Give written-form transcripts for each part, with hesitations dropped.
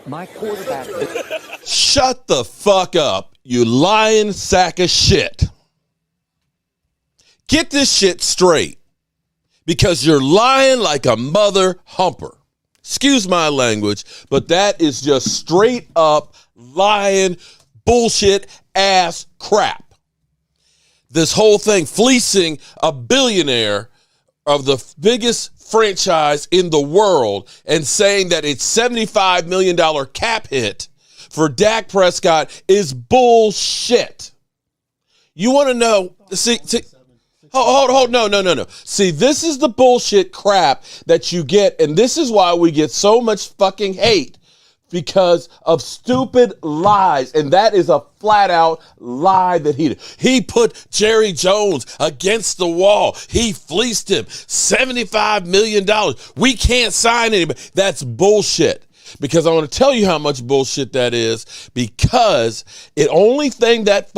My quarterback. Shut the fuck up, you lying sack of shit. Get this shit straight, because you're lying like a mother humper. Excuse my language, but that is just straight up lying bullshit ass crap. This whole thing, fleecing a billionaire of the biggest franchise in the world and saying that it's $75 million cap hit for Dak Prescott is bullshit. You want to know, hold, no. See, this is the bullshit crap that you get, and this is why we get so much fucking hate, because of stupid lies, and that is a flat-out lie that he did. He put Jerry Jones against the wall. He fleeced him $75 million. We can't sign anybody. That's bullshit. Because I want to tell you how much bullshit that is, because the only thing that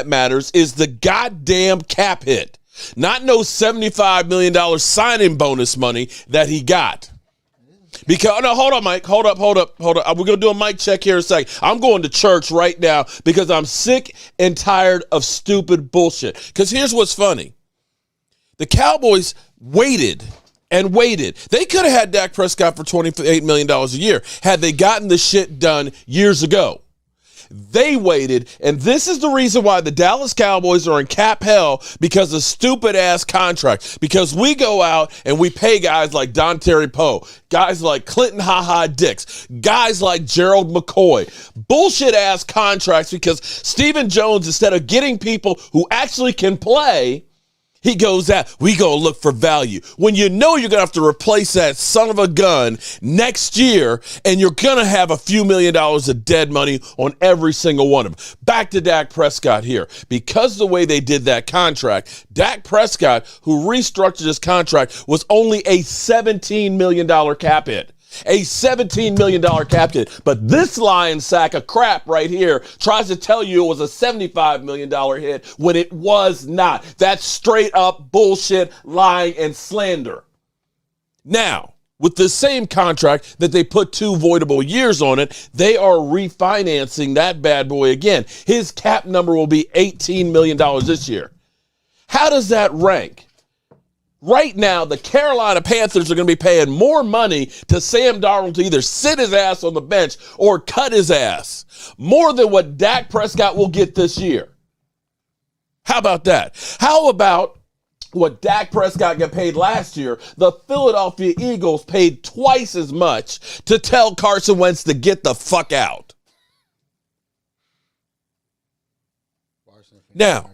matters is the goddamn cap hit. Not no $75 million signing bonus money that he got. Because, no, hold on, Mike. Hold up. We're going to do a mic check here in a second. I'm going to church right now because I'm sick and tired of stupid bullshit. Because here's what's funny. The Cowboys waited and waited. They could have had Dak Prescott for $28 million a year had they gotten the shit done years ago. They waited, and this is the reason why the Dallas Cowboys are in cap hell, because of stupid-ass contracts. Because we go out and we pay guys like Don Terry Poe, guys like Clinton Ha-Ha Dix, guys like Gerald McCoy. Bullshit-ass contracts, because Stephen Jones, instead of getting people who actually can play, he goes out, we go look for value. When you know you're going to have to replace that son of a gun next year, and you're going to have a few $1 million of dead money on every single one of them. Back to Dak Prescott here. Because of the way they did that contract, Dak Prescott, who restructured his contract, was only a $17 million cap hit. A $17 million cap hit. But this lying sack of crap right here tries to tell you it was a $75 million hit when it was not. That's straight up bullshit, lying, and slander. Now, with the same contract that they put 2 voidable years on it, they are refinancing that bad boy again. His cap number will be $18 million this year. How does that rank? Right now, the Carolina Panthers are going to be paying more money to Sam Darnold to either sit his ass on the bench or cut his ass, more than what Dak Prescott will get this year. How about that? How about what Dak Prescott got paid last year? The Philadelphia Eagles paid twice as much to tell Carson Wentz to get the fuck out. Now,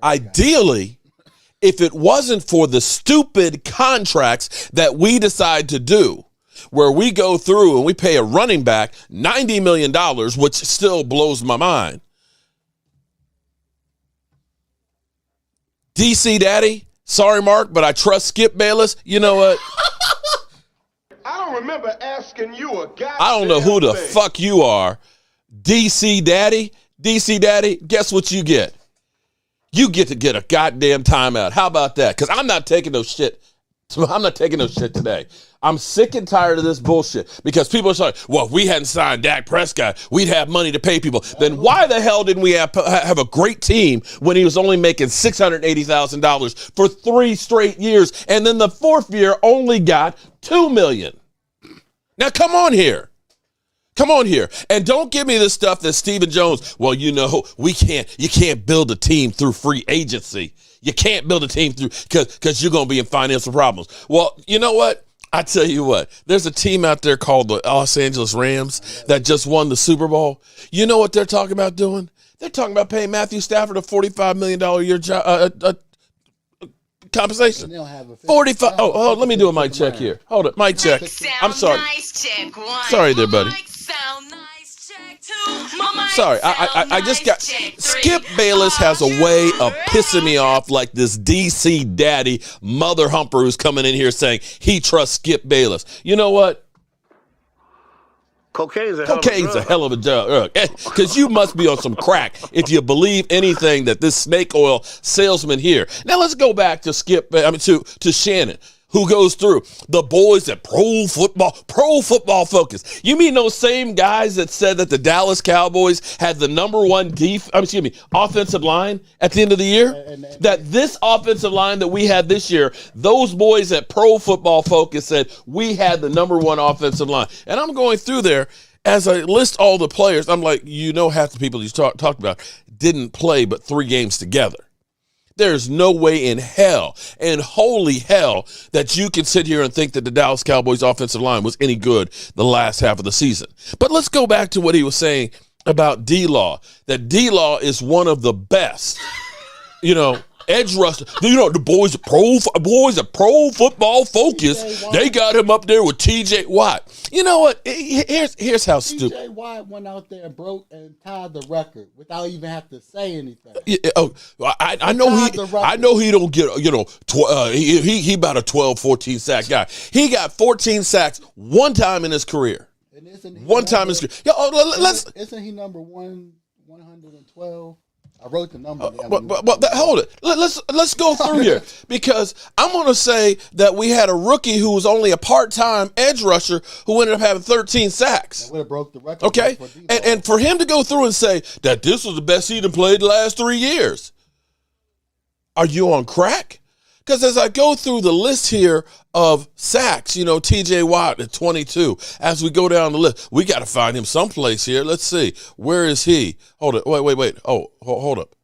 ideally, if it wasn't for the stupid contracts that we decide to do, where we go through and we pay a running back $90 million, which still blows my mind. DC Daddy, sorry, Mark, but I trust Skip Bayless. You know what? I don't remember asking you a goddamn I don't know who the thing. fuck you are. DC Daddy, guess what you get? You get to get a goddamn timeout. How about that? Because I'm not taking no shit. I'm not taking no shit today. I'm sick and tired of this bullshit, because people are saying, well, if we hadn't signed Dak Prescott, we'd have money to pay people. Then why the hell didn't we have a great team when he was only making $680,000 for 3 straight years, and then the 4th year only got $2 million? Now, come on here. And don't give me this stuff that Stephen Jones, well, you know, you can't build a team through free agency. You can't build a team through, because you're going to be in financial problems. Well, you know what? I tell you what, there's a team out there called the Los Angeles Rams that just won the Super Bowl. You know what they're talking about doing? They're talking about paying Matthew Stafford a $45 million a year compensation. 45. Oh, let me do a mic check here. Hold it, mic check. I'm sorry. Sorry there, buddy. Sorry, I just got... Skip Bayless has a way of pissing me off, like this DC daddy mother humper who's coming in here saying he trusts Skip Bayless. You know what? Cocaine's a hell of a drug. Because you must be on some crack if you believe anything that this snake oil salesman here. Now let's go back to to Shannon. who goes through the boys at Pro Football Focus. You mean those same guys that said that the Dallas Cowboys had the number one offensive line at the end of the year? That this offensive line that we had this year, those boys at Pro Football Focus said we had the number one offensive line. And I'm going through there as I list all the players. I'm like, half the people you talked about didn't play but 3 games together. There's no way in hell and holy hell that you can sit here and think that the Dallas Cowboys offensive line was any good the last half of the season. But let's go back to what he was saying about D-Law, that D-Law is one of the best, edge rusher. The boys at Pro Football Focus, they got him up there with T.J. Watt. You know what? Here's how stupid. T.J. Watt went out there and broke and tied the record without even having to say anything. I know he don't get, he about a 12, 14 sack guy. He got 14 sacks one time in his career. And isn't he number 112? I wrote the number. Hold it. Let's go through here because I'm going to say that we had a rookie who was only a part-time edge rusher who ended up having 13 sacks. That would have broke the record. Okay, and for him to go through and say that this was the best he'd played the last 3 years, are you on crack? Because as I go through the list here of sacks, T.J. Watt at 22. As we go down the list, we got to find him someplace here. Let's see. Where is he? Hold it. Wait. Oh, hold up.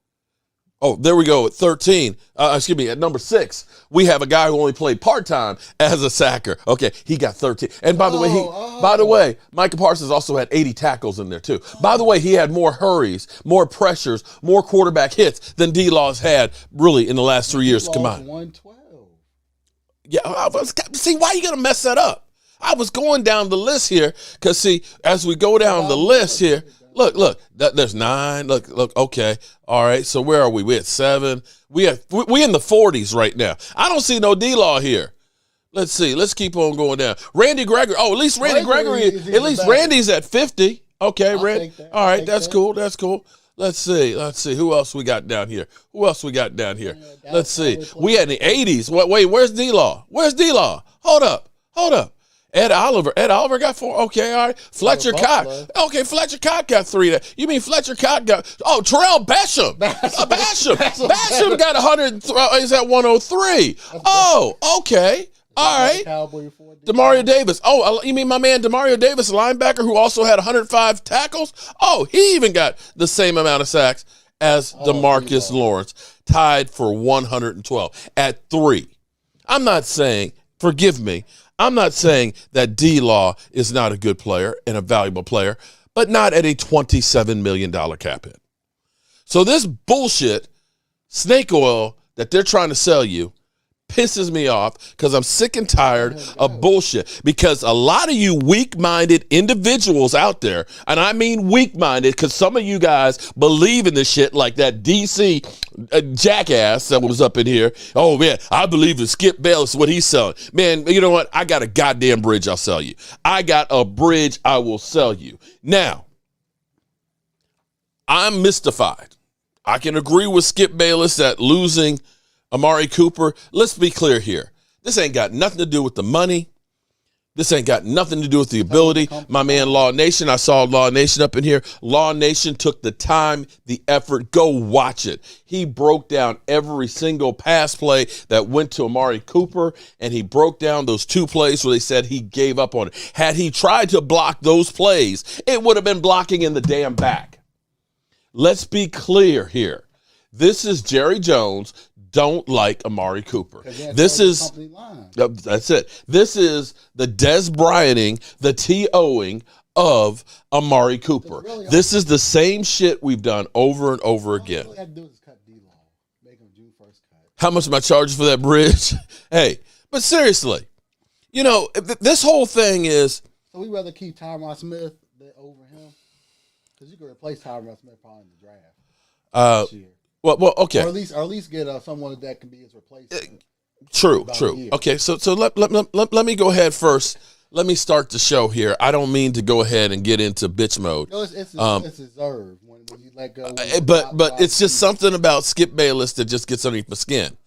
Oh, there we go at 13. At number 6, we have a guy who only played part-time as a sacker. Okay, he got 13. And by the way, Micah Parsons also had 80 tackles in there too. By the way, he had more hurries, more pressures, more quarterback hits than D-Law's had really in the last 3 years combined. 112. Yeah, see, why are you going to mess that up? I was going down the list here because, see, as we go down the list here, look, there's 9. Look, okay. All right, so where are we? We're at 7. We in the 40s right now. I don't see no D-Law here. Let's see. Let's keep on going down. Randy Gregory. Oh, at least Randy's at 50. Okay, Randy. All right, that's cool. That's cool. Let's see. Who else we got down here? Let's see. We had in the 80s. Wait, where's D-Law? Hold up. Ed Oliver got 4. Okay, all right. Fletcher Cox. Okay, Fletcher Cox got 3. You mean Fletcher Cox got... Oh, Terrell Basham. Basham got 100. He's at 103. Oh, okay. All right. Demario Davis. Oh, you mean my man Demario Davis, linebacker, who also had 105 tackles? Oh, he even got the same amount of sacks as Demarcus Lawrence, tied for 112 at 3. I'm not saying, forgive me, I'm not saying that D-Law is not a good player and a valuable player, but not at a $27 million cap hit. So this bullshit, snake oil that they're trying to sell you, pisses me off because I'm sick and tired of bullshit. Because a lot of you weak-minded individuals out there, and I mean weak-minded because some of you guys believe in this shit like that DC jackass that was up in here. Oh, man, I believe in Skip Bayless, what he's selling. Man, you know what? I got a goddamn bridge I'll sell you. I got a bridge I will sell you. Now, I'm mystified. I can agree with Skip Bayless that losing Amari Cooper, let's be clear here. This ain't got nothing to do with the money. This ain't got nothing to do with the ability. My man Law Nation, I saw Law Nation up in here. Law Nation took the time, the effort. Go watch it. He broke down every single pass play that went to Amari Cooper, and he broke down those 2 plays where they said he gave up on it. Had he tried to block those plays, it would have been blocking in the damn back. Let's be clear here. This is Jerry Jones. Don't like Amari Cooper. This is, that's it. This is the Des Bryaning, the T.O.ing of Amari Cooper. This is the same shit we've done over and over again. All you have to do is cut D-Law. Make him June 1st cut. How much am I charging for that bridge? Hey, but seriously, this whole thing is. So we rather keep Tyron Smith over him? Because you could replace Tyron Smith probably in the draft this year. Well, okay. Or at least get someone that can be his replacement. True. Okay, so let me go ahead first. Let me start the show here. I don't mean to go ahead and get into bitch mode. No, it's deserved when you let go. But it's just something about Skip Bayless that just gets underneath my skin.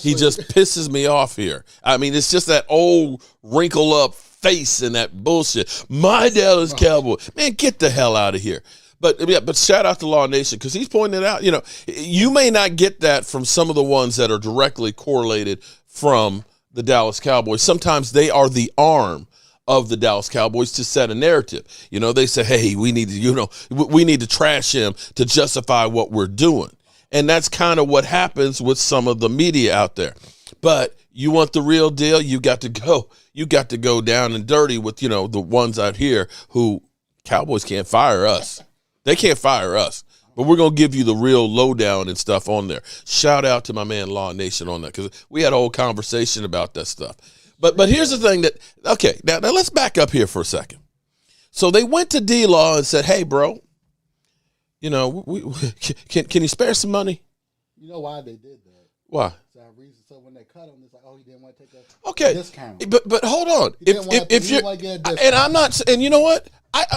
He just pisses me off here. I mean, it's just that old wrinkle up face and that bullshit. My Dallas Cowboys. Man, get the hell out of here. But shout out to Law Nation because he's pointing it out. You know, you may not get that from some of the ones that are directly correlated from the Dallas Cowboys. Sometimes they are the arm of the Dallas Cowboys to set a narrative. You know, they say, hey, we need to trash him to justify what we're doing. And that's kind of what happens with some of the media out there. But you want the real deal, you got to go down and dirty with, the ones out here who Cowboys can't fire us. They can't fire us. But we're going to give you the real lowdown and stuff on there. Shout out to my man Law Nation on that because we had a whole conversation about that stuff. But here's the thing now let's back up here for a second. So they went to D-Law and said, hey, bro, can you spare some money? You know why they did that? Why? So when they cut him, it's like, oh, he didn't want to take a discount. But hold on. If you're, and I'm not, and you know what?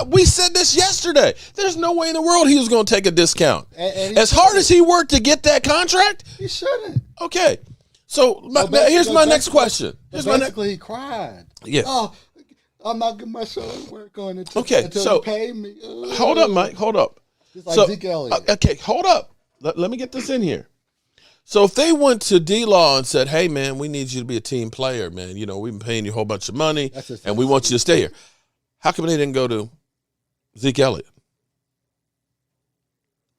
We said this yesterday. There's no way in the world he was going to take a discount. And as hard as he worked to get that contract, he shouldn't. Okay. So here's my next question. He cried. Yeah. Oh, I'm not getting my show work on it until you pay me. Hold up, Mike. Hold up. Just like Zeke Elliott. Okay, hold up. Let me get this in here. So if they went to D-Law and said, hey, man, we need you to be a team player, man. We've been paying you a whole bunch of money, and we want you to stay here. How come they didn't go to Zeke Elliott?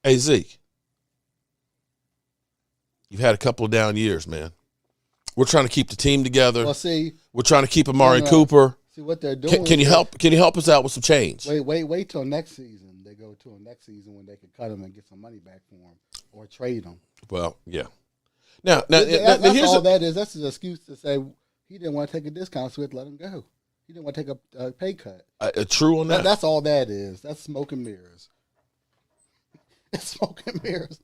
Hey, Zeke, you've had a couple of down years, man. We're trying to keep the team together. Well, see, we're trying to keep Amari Cooper. See what they're doing. Can you help us out with some change? Wait till next season. They go to a next season when they can cut him and get some money back for him or trade him. Well, yeah. Now that's all that is. That's an excuse to say he didn't want to take a discount, so we had to let him go. He didn't want to take a pay cut. True on that. That's all that is. That's smoke and mirrors. It's smoke and mirrors.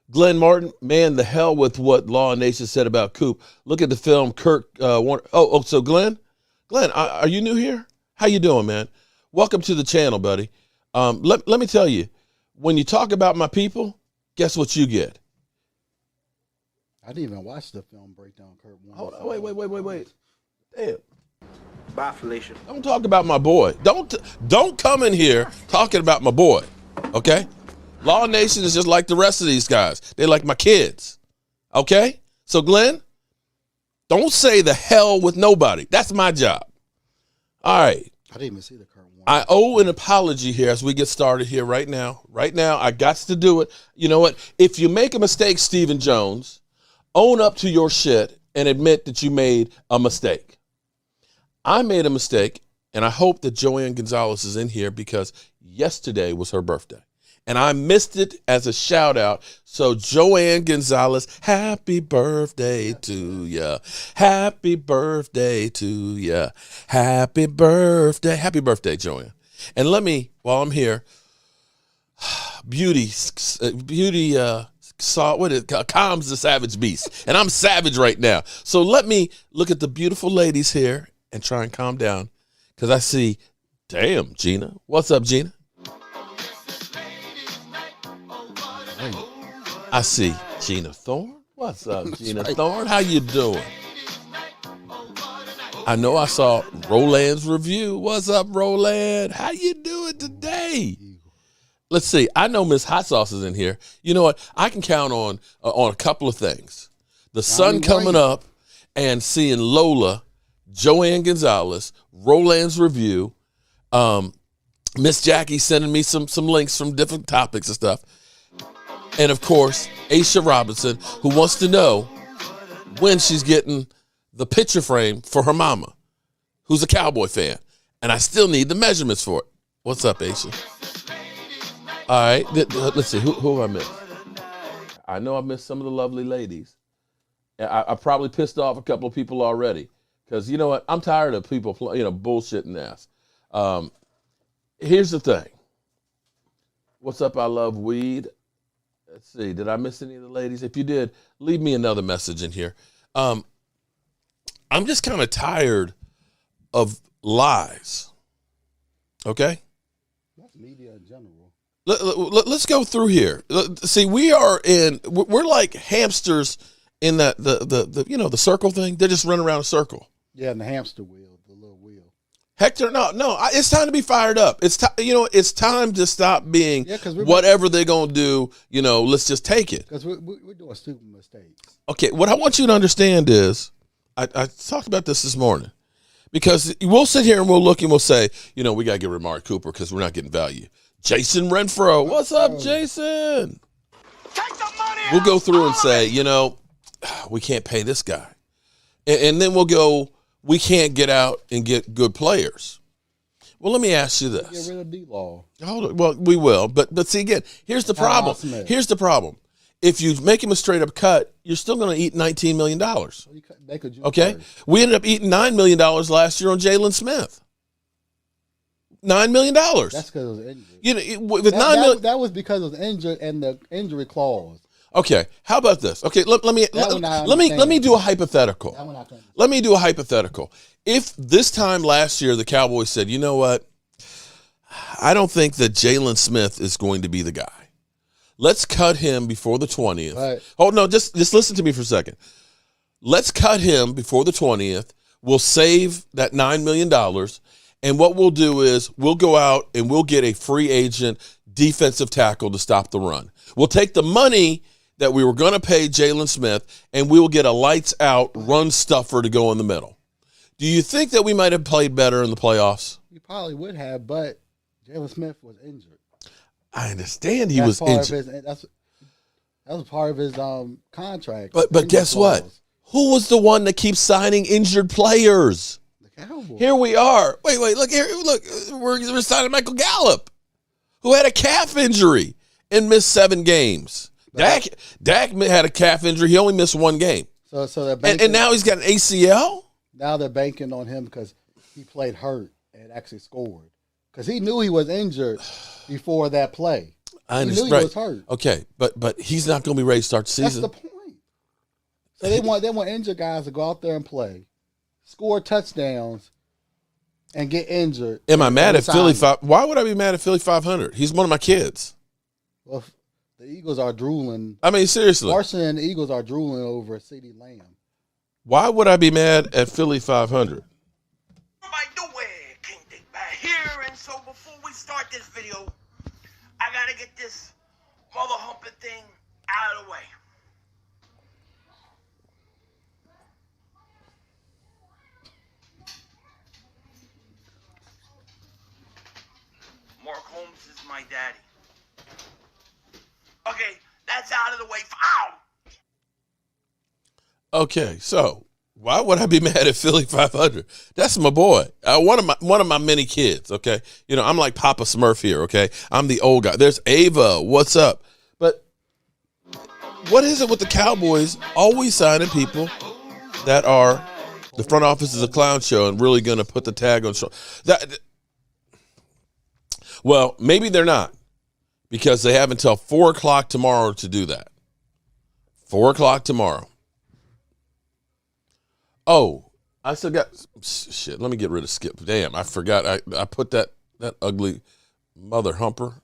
Glenn Martin, man, the hell with what Law and Nation said about Coop. Look at the film Kirk Warner. So Glenn, are you new here? How you doing, man? Welcome to the channel, buddy. Let me tell you, when you talk about my people, guess what you get? I didn't even watch the film breakdown, Kurt Warner. Wait. Damn. Bye, Felicia. Don't talk about my boy. Don't come in here talking about my boy, okay? Law Nation is just like the rest of these guys. They're like my kids, okay? So, Glenn, don't say the hell with nobody. That's my job. All right. I didn't even see the Kurt Warner. I owe an apology here as we get started here right now. Right now, I got to do it. You know what? If you make a mistake, Stephen Jones, own up to your shit and admit that you made a mistake. I made a mistake, and I hope that Joanne Gonzalez is in here because yesterday was her birthday. And I missed it as a shout out. So Joanne Gonzalez, happy birthday to ya. Happy birthday to ya. Happy birthday. Happy birthday, Joanne. And let me, while I'm here, beauty calms the savage beast. And I'm savage right now. So let me look at the beautiful ladies here and try and calm down. Because I see, damn, Gina. What's up, Gina? I see Gina Thorne. What's up, Gina Thorne? How you doing? I know I saw Roland's review. What's up, Roland? How you doing today? Let's see. I know Miss Hot Sauce is in here. You know what? I can count on a couple of things. The sun coming up and seeing Lola, Joanne Gonzalez, Roland's review, Miss Jackie sending me some links from different topics and stuff. And, of course, Aisha Robinson, who wants to know when she's getting the picture frame for her mama, who's a Cowboy fan. And I still need the measurements for it. What's up, Aisha? All right. Let's see. Who have I missed? I know I missed some of the lovely ladies. I probably pissed off a couple of people already. Because, you know what? I'm tired of people, bullshitting ass. Here's the thing. What's up? I love weed. Let's see. Did I miss any of the ladies? If you did, leave me another message in here. I'm just kind of tired of lies. Okay? That's media in general. Let's go through here. See, we're like hamsters in the circle thing. They're just running around a circle. Yeah, and the hamster wheel, the little wheel. Hector, no, it's time to be fired up. It's time to stop being whatever they're gonna do. Let's just take it. Because we're doing stupid mistakes. Okay, what I want you to understand is, I talked about this morning, because we'll sit here and we'll look and we'll say, we gotta get rid of Amari Cooper because we're not getting value. Jason Renfro, what's up, Jason? Take the money. We'll go through and say, we can't pay this guy, and then we'll go, we can't get out and get good players. Well, let me ask you this. Get rid of D-Law. Well, we will, but see, again, here's the problem. Here's the problem. If you make him a straight-up cut, you're still going to eat $19 million. Okay? We ended up eating $9 million last year on Jalen Smith. $9 million. That's because it was injured. That was because it was injured and the injury clause. Okay, how about this? Okay, let me do a hypothetical. Let me do a hypothetical. If this time last year the Cowboys said, you know what, I don't think that Jalen Smith is going to be the guy. Let's cut him before the 20th. Right. Oh no, just listen to me for a second. Let's cut him before the 20th. We'll save that $9 million. And what we'll do is we'll go out and we'll get a free agent defensive tackle to stop the run. We'll take the money that we were going to pay Jalen Smith, and we will get a lights-out run stuffer to go in the middle. Do you think that we might have played better in the playoffs? We probably would have, but Jalen Smith was injured. I understand he was injured. That was part of his contract. But guess what? Who was the one that keeps signing injured players? The Cowboys. Here we are. Wait, look here. Look, we're signing Michael Gallup, who had a calf injury and missed 7 games. Dak had a calf injury. He only missed 1 game. So they're banking, and now he's got an ACL? Now they're banking on him because he played hurt and actually scored. Because he knew he was injured before that play. I understand. He knew he was hurt. Okay, but he's not going to be ready to start the season. That's the point. So they want injured guys to go out there and play, score touchdowns, and get injured. Am I mad at Philly? Why would I be mad at Philly 500? He's one of my kids. Well, the Eagles are drooling. I mean, seriously. Larson and the Eagles are drooling over CeeDee Lamb. Why would I be mad at Philly 500? And so before we start this video, I gotta get this mother humping thing out of the way. Mark Holmes is my daddy. Okay, that's out of the way. Ow! Okay, so why would I be mad at Philly 500? That's my boy. One of my many kids, okay? I'm like Papa Smurf here, okay? I'm the old guy. There's Ava. What's up? But what is it with the Cowboys always signing people that are the front office is a clown show and really going to put the tag on show? Well, maybe they're not because they have until 4 o'clock tomorrow to do that. 4 o'clock tomorrow. Oh, I still got shit. Let me get rid of Skip. Damn, I forgot. I put that ugly mother humper.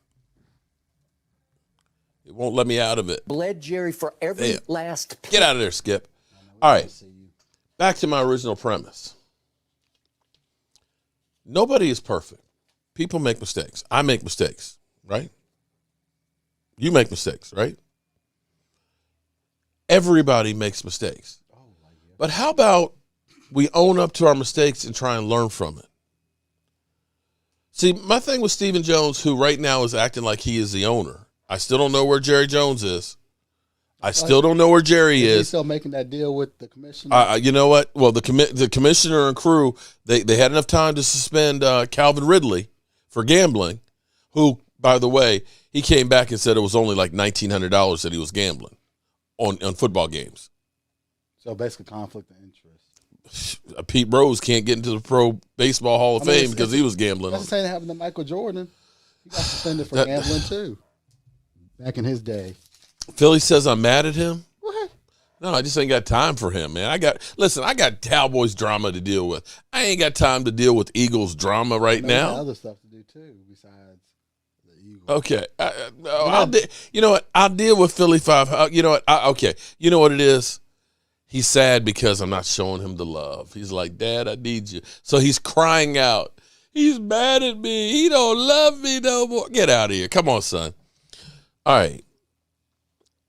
It won't let me out of it. Bled Jerry for every last pick. Get out of there, Skip. All right, back to my original premise. Nobody is perfect. People make mistakes. I make mistakes, right? You make mistakes, right? Everybody makes mistakes. But how about we own up to our mistakes and try and learn from it? See, my thing with Stephen Jones, who right now is acting like he is the owner. I still don't know where Jerry Jones is. I still don't know where Jerry is. He's still making that deal with the commissioner? You know what? Well, the commissioner and crew, they had enough time to suspend Calvin Ridley for gambling, who, by the way, he came back and said it was only like $1,900 that he was gambling on football games. So basically conflict of interest. Pete Rose can't get into the Pro Baseball Hall of Fame because he was gambling. That's the same that happened to Michael Jordan. He got suspended for gambling too. Back in his day. Philly says I'm mad at him. What? No, I just ain't got time for him, man. I got Cowboys drama to deal with. I ain't got time to deal with Eagles drama right now. Other stuff to do too besides the Eagles. Okay. You know what? I'll deal with Philly 5. You know what? Okay. You know what it is? He's sad because I'm not showing him the love. He's like, Dad, I need you. So he's crying out. He's mad at me. He don't love me no more. Get out of here. Come on, son. All right.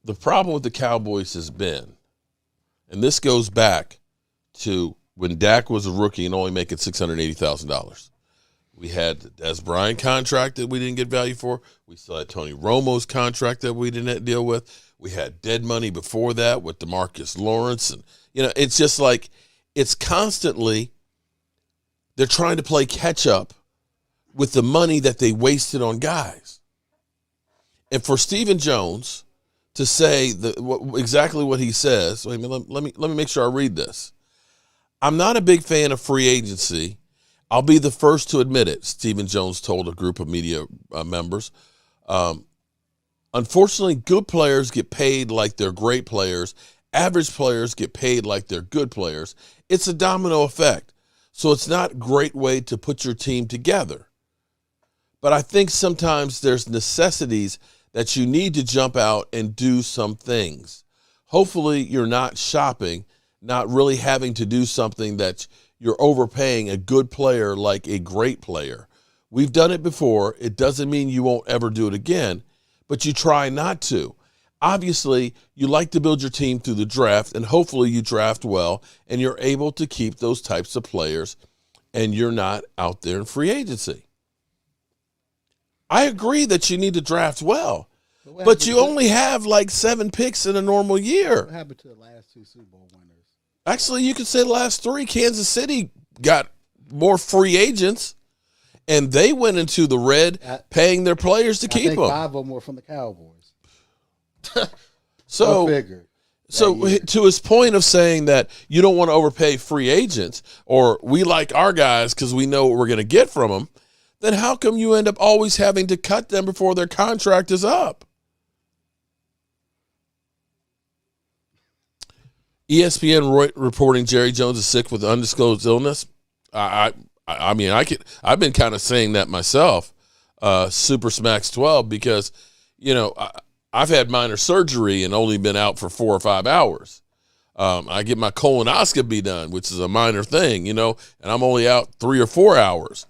The problem with the Cowboys has been, and this goes back to when Dak was a rookie and only making $680,000. We had the Des Bryant contract that we didn't get value for. We still had Tony Romo's contract that we didn't deal with. We had dead money before that with Demarcus Lawrence. And, it's just like it's constantly they're trying to play catch up with the money that they wasted on guys. And for Stephen Jones to say exactly what he says, wait a minute, let me make sure I read this. I'm not a big fan of free agency. I'll be the first to admit it, Stephen Jones told a group of media members. Unfortunately, good players get paid like they're great players. Average players get paid like they're good players. It's a domino effect. So it's not a great way to put your team together. But I think sometimes there's necessities that you need to jump out and do some things. Hopefully you're not shopping, not really having to do something that you're overpaying a good player like a great player. We've done it before. It doesn't mean you won't ever do it again, but you try not to. Obviously, you like to build your team through the draft, and hopefully you draft well, and you're able to keep those types of players, and you're not out there in free agency. I agree that you need to draft well, but you only have like 7 picks in a normal year. What happened to the last 2 Super Bowl winners? Actually, you could say the last 3. Kansas City got more free agents, and they went into the red paying their players to keep them. 5 of them were from the Cowboys. So to his point of saying that you don't want to overpay free agents, or we like our guys because we know what we're going to get from them, then how come you end up always having to cut them before their contract is up? ESPN reporting Jerry Jones is sick with undisclosed illness. I've been kind of saying that myself, Super Smacks 12, because, I've had minor surgery and only been out for 4 or 5 hours. I get my colonoscopy done, which is a minor thing, and I'm only out 3 or 4 hours.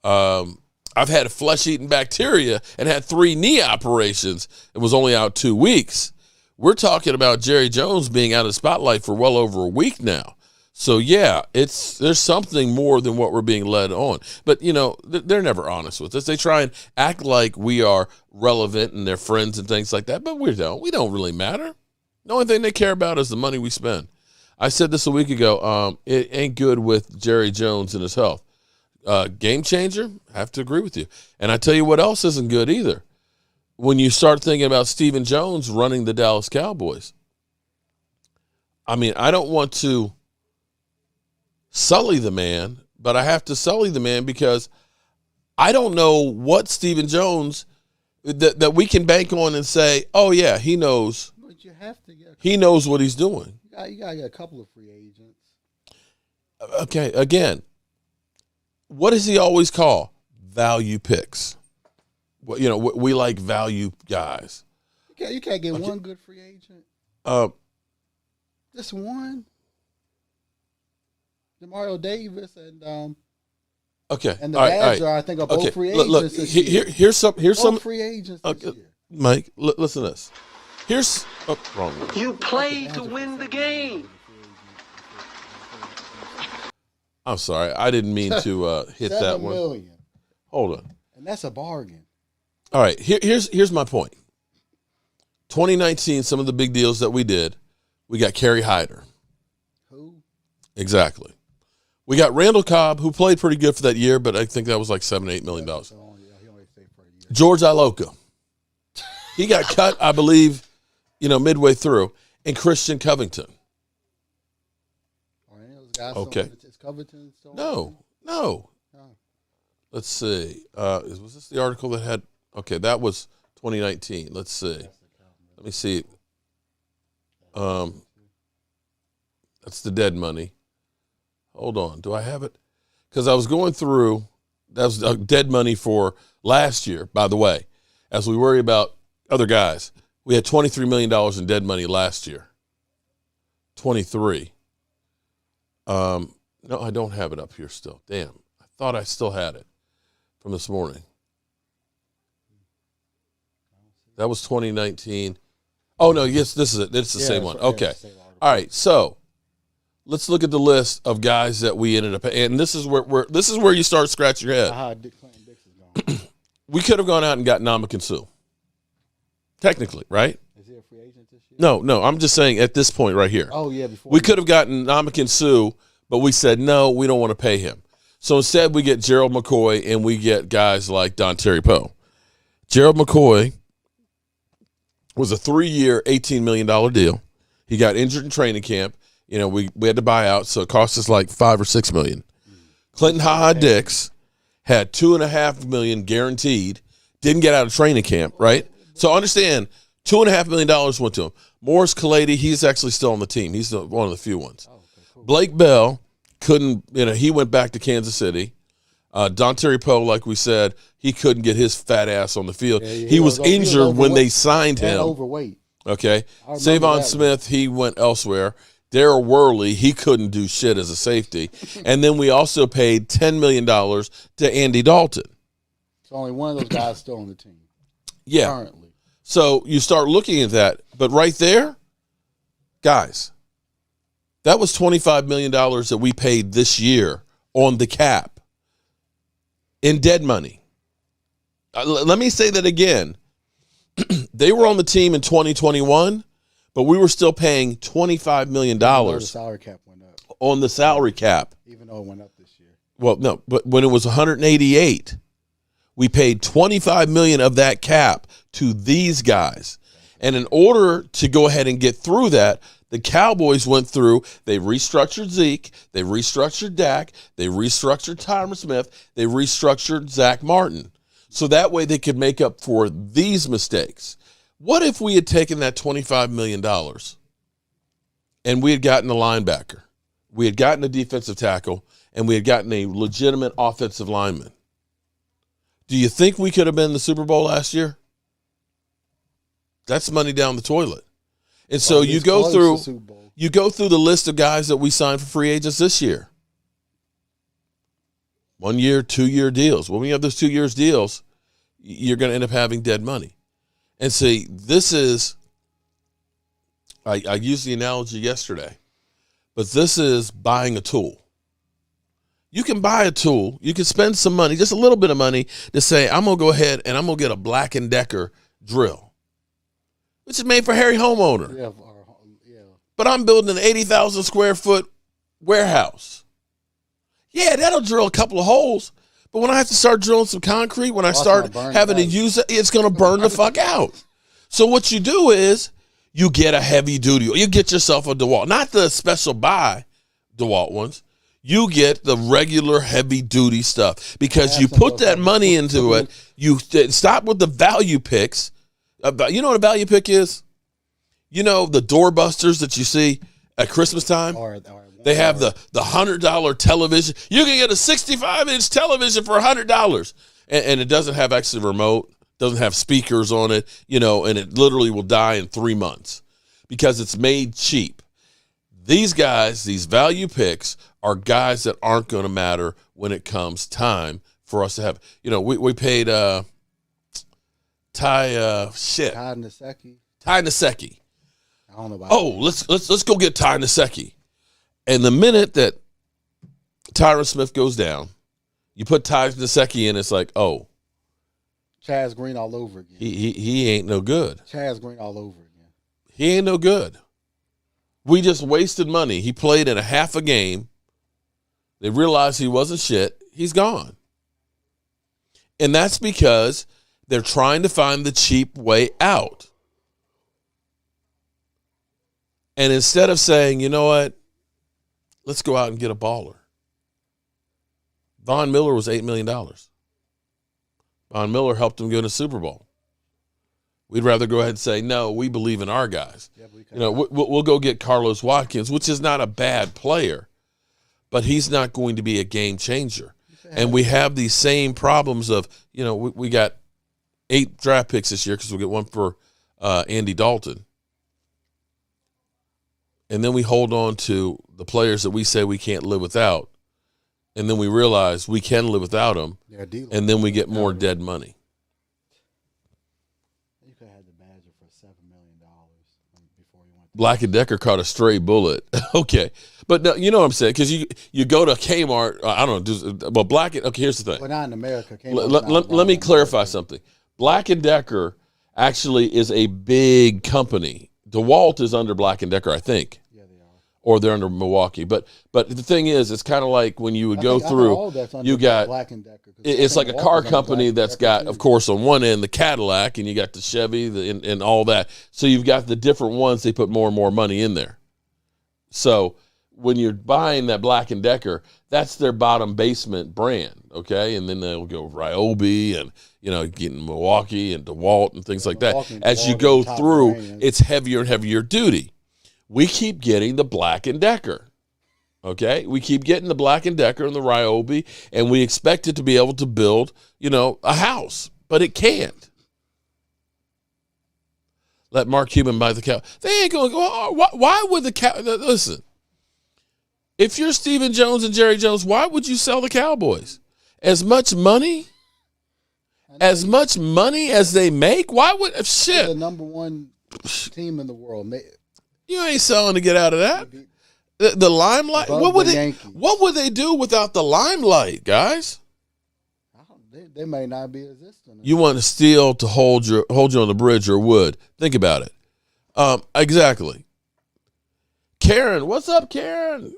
I've had a flesh-eating bacteria and had 3 knee operations and was only out 2 weeks. We're talking about Jerry Jones being out of the spotlight for well over a week now. So, yeah, there's something more than what we're being led on. But, they're never honest with us. They try and act like we are relevant and they're friends and things like that, but we don't. We don't really matter. The only thing they care about is the money we spend. I said this a week ago. It ain't good with Jerry Jones and his health. Game changer, I have to agree with you. And I tell you what else isn't good either. When you start thinking about Stephen Jones running the Dallas Cowboys, I don't want to sully the man, but I have to sully the man because I don't know what Stephen Jones that we can bank on and say, oh, yeah, he knows. But you have to get he knows what he's doing. You got to get a couple of free agents. Okay, again, what does he always call? Value picks. Well, we like value guys. You can't get one good free agent. Just one. Demario Davis and the Badger, I think, are both free agents. Look, here's some free agents this year. Mike, listen to this. Wrong. You play to win the game. I'm sorry, I didn't mean to hit that one. $7 million. Hold on. And that's a bargain. All right, here's my point. 2019, some of the big deals that we did, we got Kerry Hyder. Who? Exactly. We got Randall Cobb, who played pretty good for that year, but I think that was like $7-8 million. He only stayed for a year. George Iloka. He got cut, I believe, midway through. And Christian Covington. Are any of those guys okay. Is Covington still No. Oh. Let's see. Was this the article that had – okay, that was 2019. Let's see. Let me see. That's the dead money. Hold on. Do I have it? Because I was going through – that was dead money for last year, by the way. as we worry about other guys. We had $23 million in dead money last year. 23. No, I don't have it up here still. Damn. I thought I still had it from this morning. That was 2019. Oh, no, yes, this is it. It's the same one. Okay. All right, so let's look at the list of guys that we ended up, and this is where you start scratching your head. We could have gone out and got Ndamukong Suh. Technically, right? Is he a free agent this year? No, I'm just saying at this point right here. Oh, yeah. Before we could have gotten Ndamukong Suh, but we said, no, we don't want to pay him. So instead, we get Gerald McCoy, and we get guys like Dontari Poe. Gerald McCoy was a 3-year, $18 million deal. He got injured in training camp. You know, we had to buy out, so it cost us like $5 or $6 million. Clinton Ha-Ha-Dix had $2.5 million guaranteed. Didn't get out of training camp, right? So understand, $2.5 million went to him. Morris Kalady, he's actually still on the team. He's one of the few ones. Blake Bell couldn't, he went back to Kansas City. Dontari Poe, like we said, he couldn't get his fat ass on the field. Yeah, he was injured when they signed him. Overweight. Okay. Savon Smith, he went elsewhere. Darryl Worley, he couldn't do shit as a safety. And then we also paid $10 million to Andy Dalton. So only one of those guys still on the team. Yeah. Currently. So you start looking at that. But right there, guys, that was $25 million that we paid this year on the cap in dead money. Let me say that again. They were on the team in 2021, but we were still paying $25 million the salary cap went up. On the salary cap. Even though it went up this year. Well, no, but when it was 188, we paid $25 million of that cap to these guys. And in order to go ahead and get through that, the Cowboys went through, they restructured Zeke, they restructured Dak, they restructured Tyron Smith, they restructured Zach Martin. So that way they could make up for these mistakes. What if we had taken that $25 million and we had gotten a linebacker, we had gotten a defensive tackle, and we had gotten a legitimate offensive lineman? Do you think we could have been in the Super Bowl last year? That's money down the toilet. And so you go through the list of guys that we signed for free agents this year. 1 year, 2 year deals. When we have those 2 years deals, you're going to end up having dead money. And see, this is, I used the analogy yesterday, but this is buying a tool. You can buy a tool. You can spend some money, just a little bit of money, to say, I'm going to go ahead and I'm going to get a Black & Decker drill, which is made for Harry homeowner. Yeah. But I'm building an 80,000 square foot warehouse. Yeah, that'll drill a couple of holes. But when I have to start drilling some concrete, when I start having to use it, it's going to burn the fuck out. So what you do is you get a heavy duty. You get yourself a DeWalt, not the special buy DeWalt ones. You get the regular heavy duty stuff because you put that money into it. You stop with the value picks. You know what a value pick is? You know the doorbusters that you see at Christmas time? They have the $100 television. You can get a 65-inch television for $100. And it doesn't have actually a remote, doesn't have speakers on it, and it literally will die in 3 months because it's made cheap. These guys, these value picks, are guys that aren't going to matter when it comes time for us to have. We paid Ty Nsekhe. Ty Nsekhe. I don't know about let's go get Ty Nsekhe. And the minute that Tyron Smith goes down, you put Ty Nsekhe in, it's like, oh. Chaz Green all over again. He ain't no good. Chaz Green all over again. He ain't no good. We just wasted money. He played in a half a game. They realized he wasn't shit. He's gone. And that's because they're trying to find the cheap way out. And instead of saying, you know what, let's go out and get a baller. Von Miller was $8 million. Von Miller helped him go to Super Bowl. We'd rather go ahead and say, no, we believe in our guys. Yeah, we'll go get Carlos Watkins, which is not a bad player, but he's not going to be a game changer. And we have these same problems of, we got 8 draft picks this year because we'll get one for Andy Dalton. And then we hold on to the players that we say we can't live without. And then we realize we can live without them. And then we get more dead money. You could have had the Badger for $7 million before you went. Black and Decker caught a stray bullet. Okay. But no, you know what I'm saying? Because you go to Kmart, I don't know, but Black and, okay, here's the thing. Well, not in America. Let me clarify something. Black and Decker actually is a big company. DeWalt is under Black and Decker, I think. Yeah, they are. Or they're under Milwaukee. But the thing is, it's kind of like when you would go through, you got Black and Decker. It's like a car company that's got, of course, on one end the Cadillac, and you got the Chevy and all that. So you've got the different ones. They put more and more money in there. So when you're buying that Black and Decker, that's their bottom basement brand, okay? And then they'll go Ryobi and, getting Milwaukee and DeWalt and things like that. As you go through, it's heavier and heavier duty. We keep getting the Black and Decker, okay? We keep getting the Black and Decker and the Ryobi, and we expect it to be able to build, a house, but it can't. Let Mark Cuban buy the cow. They ain't going to go, why would the cow, listen. If you're Stephen Jones and Jerry Jones, why would you sell the Cowboys? As much money as they make? Why would shit? The number one team in the world. You ain't selling to get out of that. The limelight. What would they do without the limelight, guys? They may not be existing. You want steel to hold you on the bridge or wood? Think about it. Exactly. Karen, what's up, Karen?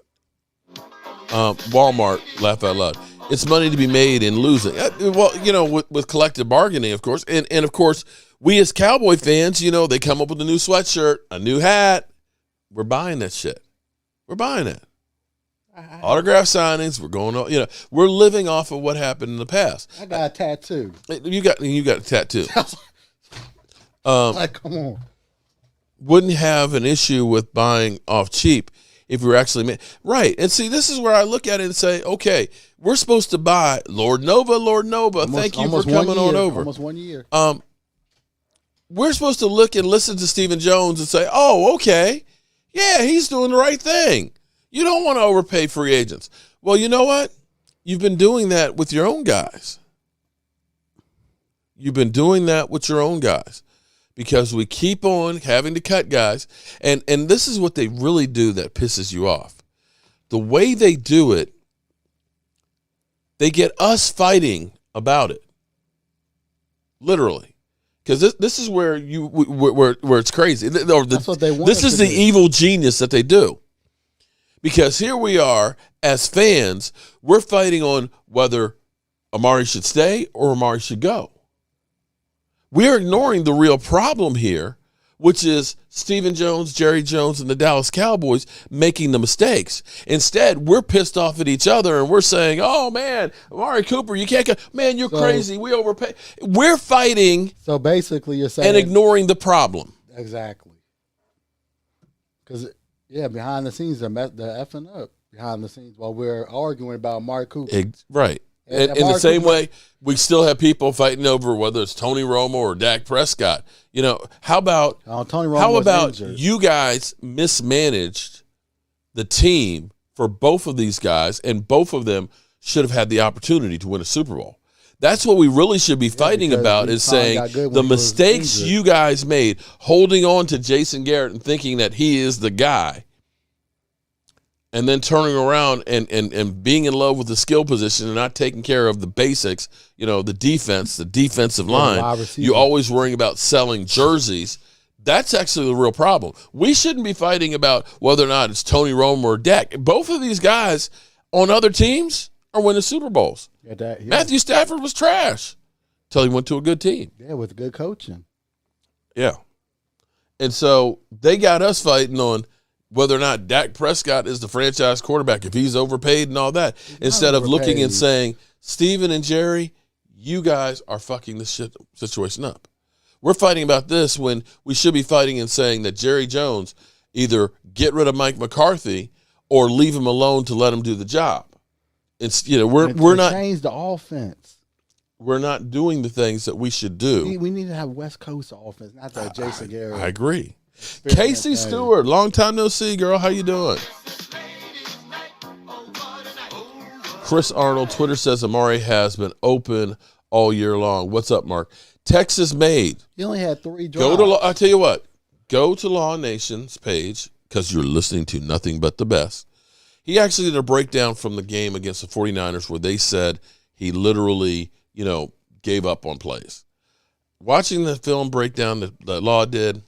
Walmart, laugh out loud. It's money to be made in losing. Well, with collective bargaining, of course. And of course, we as Cowboy fans, they come up with a new sweatshirt, a new hat. We're buying that shit. We're buying it. Autograph signings. We're going on, we're living off of what happened in the past. I got a tattoo. You got a tattoo. Like, come on. Wouldn't have an issue with buying off cheap if we were actually right. And see, this is where I look at it and say, okay, we're supposed to buy Lord Nova. Thank you for coming on over. Almost 1 year. We're supposed to look and listen to Stephen Jones and say, oh, okay, yeah, he's doing the right thing. You don't want to overpay free agents. Well, you know what? You've been doing that with your own guys. Because we keep on having to cut guys. And this is what they really do that pisses you off. The way they do it, they get us fighting about it. Literally. Because this is where where it's crazy. That's what they want. This is the evil genius that they do. Because here we are, as fans, we're fighting on whether Amari should stay or Amari should go. We're ignoring the real problem here, which is Stephen Jones, Jerry Jones, and the Dallas Cowboys making the mistakes. Instead, we're pissed off at each other, and we're saying, oh, man, Amari Cooper, you can't go. Man, you're crazy. We overpay. We're fighting. So basically you're saying. And ignoring the problem. Exactly. Because, behind the scenes, they're effing up behind the scenes while we're arguing about Amari Cooper. Right. In the same way, we still have people fighting over whether it's Tony Romo or Dak Prescott. How about you guys mismanaged the team for both of these guys, and both of them should have had the opportunity to win a Super Bowl. That's what we really should be fighting about, is saying the mistakes you guys made, holding on to Jason Garrett and thinking that he is the guy, and then turning around and being in love with the skill position and not taking care of the basics, the defense, the defensive line. You always worrying about selling jerseys. That's actually the real problem. We shouldn't be fighting about whether or not it's Tony Romo or Dak. Both of these guys on other teams are winning Super Bowls. Matthew Stafford was trash until he went to a good team. Yeah, with good coaching. Yeah. And so they got us fighting on whether or not Dak Prescott is the franchise quarterback, if he's overpaid and all that, instead of looking and saying, Steven and Jerry, you guys are fucking this situation up. We're fighting about this when we should be fighting and saying that Jerry Jones either get rid of Mike McCarthy or leave him alone to let him do the job. It's we're not change the offense. we're not doing the things that we should do. We need to have West Coast offense, not that Jason Garrett. I agree. Casey Stewart, long time no see, girl. How you doing? Chris Arnold, Twitter says Amari has been open all year long. What's up, Mark? Texas made. He only had 3 drops. I'll tell you what. Go to Law Nation's page because you're listening to nothing but the best. He actually did a breakdown from the game against the 49ers where they said he literally, gave up on plays. Watching the film breakdown that Law did,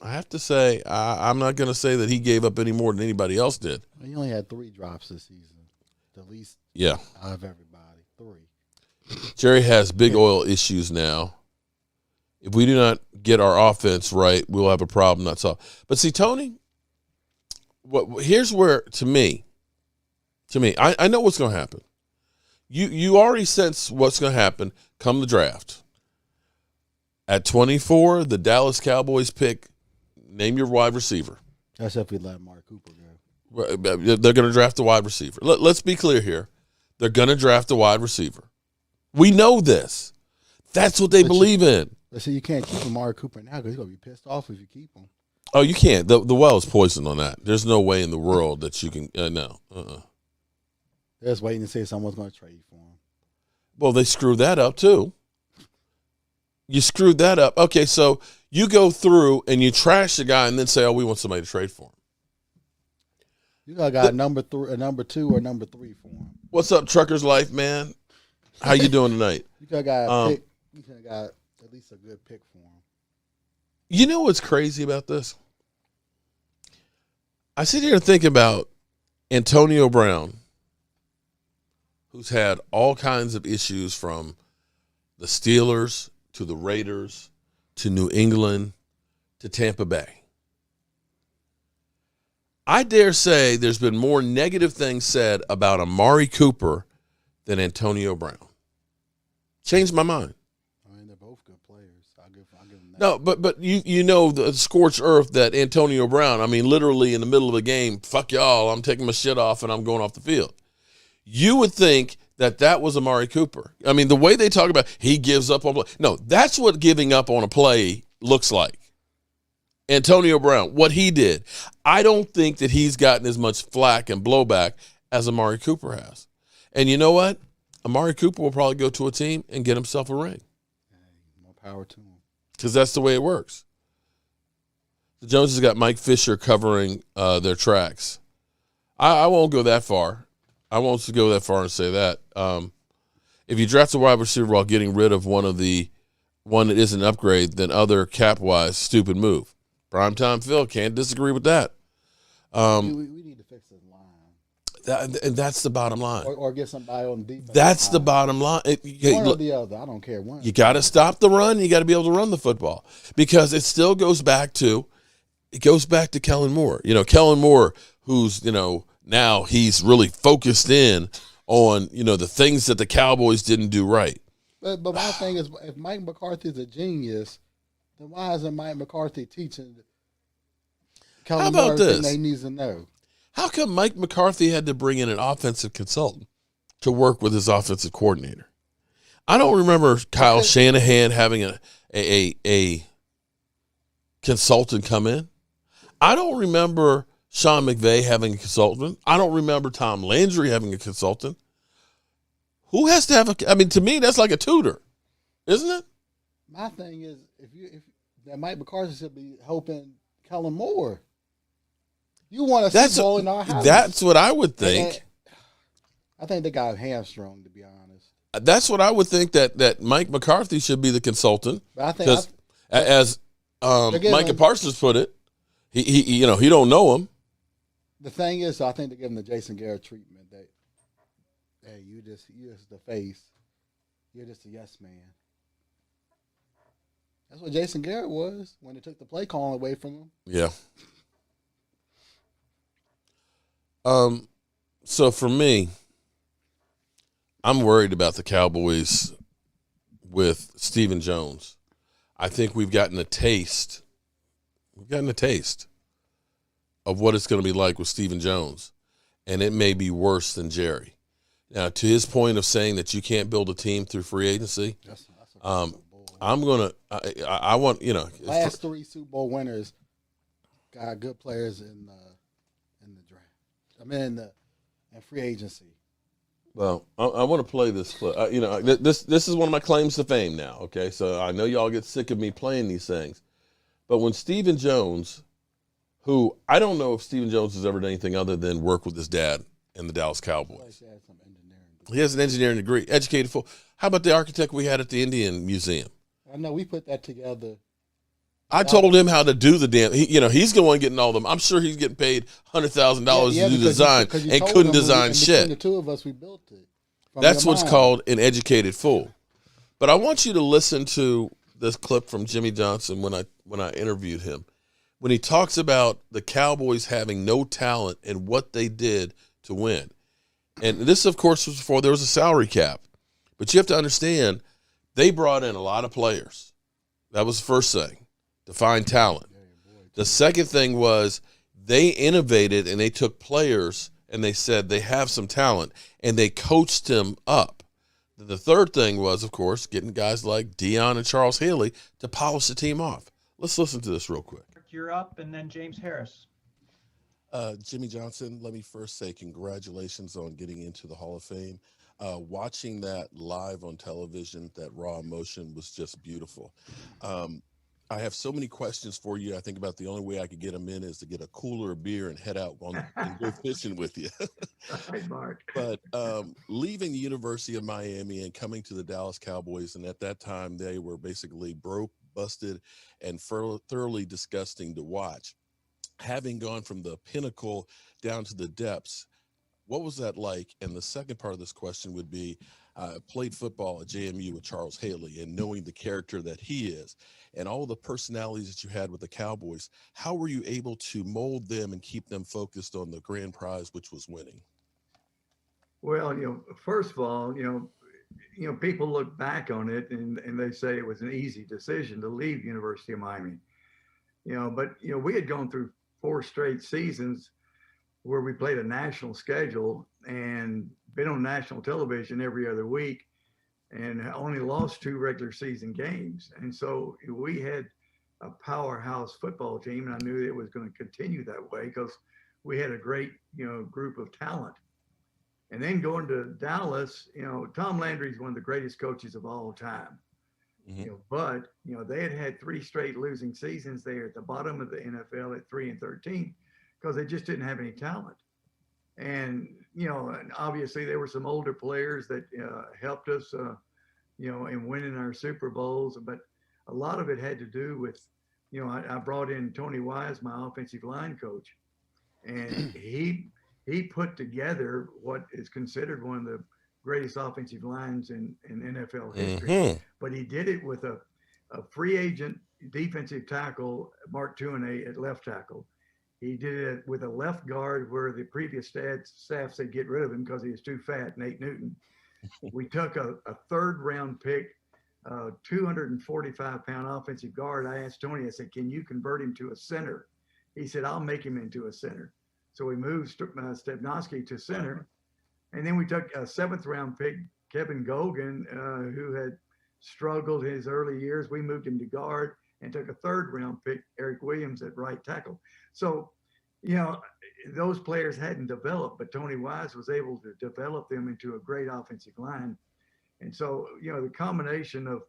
I have to say, I'm not going to say that he gave up any more than anybody else did. He only had 3 drops this season. The least out of everybody. 3. Jerry has big oil issues now. If we do not get our offense right, we'll have a problem. That's all. But see, Tony, here's where, to me, I know what's going to happen. You already sense what's going to happen come the draft. At 24, the Dallas Cowboys pick, name your wide receiver. That's if we let Amari Cooper go. They're going to draft a wide receiver. Let's be clear here. They're going to draft a wide receiver. We know this. That's what they believe in. But see, you can't keep Amari Cooper now because he's going to be pissed off if you keep him. Oh, you can't. The well is poisoned on that. There's no way in the world that you can. No. They're just waiting to see if someone's going to trade for him. Well, they screwed that up too. You screwed that up. Okay, so you go through and you trash the guy and then say, "Oh, we want somebody to trade for him." You got a number 2 or number 3 for him. What's up, Trucker's Life, man? How you doing tonight? You could have got a pick. You could have got at least a good pick for him. You know what's crazy about this? I sit here and think about Antonio Brown, who's had all kinds of issues from the Steelers to the Raiders to New England to Tampa Bay. I dare say there's been more negative things said about Amari Cooper than Antonio Brown. Changed my mind. I mean, they're both good players. I'll give them that. No, but you know the scorched earth that Antonio Brown, I mean, literally in the middle of the game, fuck y'all, I'm taking my shit off and I'm going off the field. You would think that was Amari Cooper. I mean, the way they talk about he gives up on play. No, that's what giving up on a play looks like. Antonio Brown, what he did. I don't think that he's gotten as much flack and blowback as Amari Cooper has. And you know what? Amari Cooper will probably go to a team and get himself a ring. More power to him. Because that's the way it works. The Joneses got Mike Fisher covering their tracks. I won't go that far. I won't go that far and say that. If you draft a wide receiver while getting rid of one that isn't an upgrade, then other cap-wise, stupid move. Primetime Phil, can't disagree with that. We need to fix this line. And that's the bottom line. Or get somebody on defense. That's the bottom line. One or the other. I don't care. One. You got to stop the run. You got to be able to run the football because it still goes back to Kellen Moore. Kellen Moore, who's, now he's really focused in on, the things that the Cowboys didn't do right. But my thing is, if Mike McCarthy's a genius, then why isn't Mike McCarthy teaching Kellen Moore everything they need to know? How come Mike McCarthy had to bring in an offensive consultant to work with his offensive coordinator? I don't remember Kyle Shanahan having a consultant come in. I don't remember Sean McVay having a consultant. I don't remember Tom Landry having a consultant. Who has to have to me, that's like a tutor, isn't it? My thing is, if that Mike McCarthy should be helping Kellen Moore. You want to see ball in our house. That's what I would think. I think they got hamstrung, to be honest. That's what I would think, that Mike McCarthy should be the consultant. But I think as Micah Parsons put it, he don't know him. The thing is, I think they give him the Jason Garrett treatment. That, hey, you just the face. You're just a yes man. That's what Jason Garrett was when they took the play calling away from him. Yeah. So for me, I'm worried about the Cowboys with Stephen Jones. I think we've gotten a taste. Of what it's going to be like with Stephen Jones, and it may be worse than Jerry. Now, to his point of saying that you can't build a team through free agency, I'm going to – I want, last 3 Super Bowl winners got good players in the draft. I mean, in free agency. Well, I want to play this clip. This is one of my claims to fame now, okay? So I know y'all get sick of me playing these things. But when Stephen Jones, who I don't know if Stephen Jones has ever done anything other than work with his dad in the Dallas Cowboys. He has an engineering degree, educated full. How about the architect we had at the Indian Museum? I know we put that together. I told him how to do the damn. He's the one getting all of them. I'm sure he's getting paid $100,000 to do design and couldn't design shit. The 2 of us, we built it. That's what's called an educated fool. But I want you to listen to this clip from Jimmy Johnson when I interviewed him, when he talks about the Cowboys having no talent and what they did to win. And this, of course, was before there was a salary cap. But you have to understand, they brought in a lot of players. That was the first thing, to find talent. The second thing was they innovated and they took players and they said they have some talent and they coached them up. The third thing was, of course, getting guys like Dion and Charles Haley to polish the team off. Let's listen to this real quick. You're up, and then James Harris. Jimmy Johnson, let me first say congratulations on getting into the Hall of Fame. Watching that live on television, that raw emotion was just beautiful. I have so many questions for you. I think about the only way I could get them in is to get a cooler of beer and head out and go fishing with you. Hi, Mark. But leaving the University of Miami and coming to the Dallas Cowboys, and at that time they were basically broke, busted, and thoroughly disgusting to watch. Having gone from the pinnacle down to the depths, what was that like? And the second part of this question would be, played football at JMU with Charles Haley, and knowing the character that he is and all the personalities that you had with the Cowboys, how were you able to mold them and keep them focused on the grand prize, which was winning? Well, first of all, people look back on it and they say it was an easy decision to leave University of Miami. But we had gone through 4 straight seasons where we played a national schedule and been on national television every other week and only lost 2 regular season games. And so we had a powerhouse football team, and I knew it was going to continue that way because we had a great, group of talent. And then going to Dallas, Tom Landry is one of the greatest coaches of all time. Mm-hmm. But they had 3 straight losing seasons. They are at the bottom of the NFL at 3-13 because they just didn't have any talent. And and obviously there were some older players that helped us, in winning our Super Bowls. But a lot of it had to do with, I brought in Tony Wise, my offensive line coach, and he put together what is considered one of the greatest offensive lines in NFL history. Mm-hmm. But he did it with a free agent defensive tackle, Mark Tuinei, at left tackle. He did it with a left guard where the previous staff said get rid of him because he was too fat, Nate Newton. We took a 3rd round pick, 245-pound offensive guard. I asked Tony, I said, can you convert him to a center? He said, I'll make him into a center. So we moved Stepnoski to center. And then we took a 7th round pick, Kevin Gogan, who had struggled his early years. We moved him to guard and took a 3rd round pick, Eric Williams, at right tackle. So, those players hadn't developed, but Tony Wise was able to develop them into a great offensive line. And so, the combination of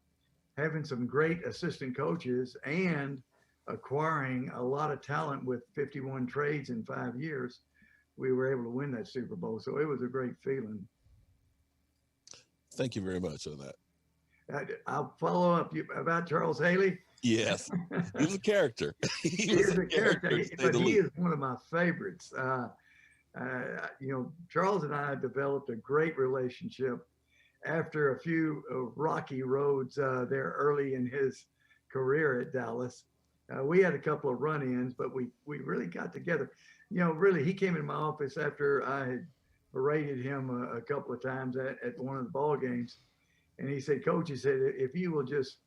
having some great assistant coaches and acquiring a lot of talent with 51 trades in 5 years, we were able to win that Super Bowl. So it was a great feeling. Thank you very much on that. I'll follow up about Charles Haley. Yes, he was a character. He is a character, but he is one of my favorites. Charles and I developed a great relationship after a few rocky roads there early in his career at Dallas. We had a couple of run-ins, but we really got together. Really, he came in my office after I had berated him a couple of times at one of the ball games. And he said, Coach, he said, if you will just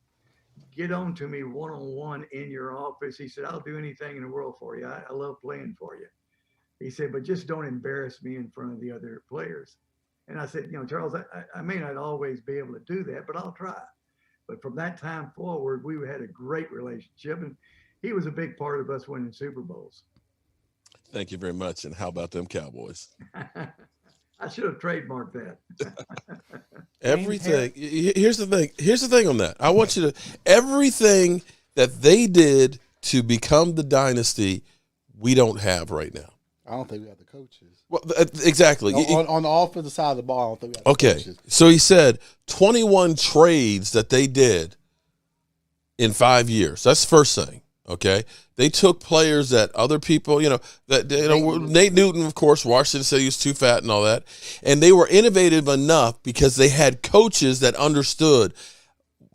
get on to me one-on-one in your office, he said, I'll do anything in the world for you. I love playing for you. He said, but just don't embarrass me in front of the other players. And I said, Charles, I may not always be able to do that, but I'll try. But from that time forward, we had a great relationship, and he was a big part of us winning Super Bowls. Thank you very much. And how about them Cowboys? I should have trademarked that. Everything. Here's the thing. Here's the thing on that. I want you to, everything that they did to become the dynasty, we don't have right now. I don't think we have the coaches. Well, exactly. On the offensive side of the ball, I don't think we have the coaches. So he said 21 trades that they did in 5 years. That's the first thing. Okay. They took players that other people, Nate Newton, of course, Washington said he was too fat and all that. And they were innovative enough because they had coaches that understood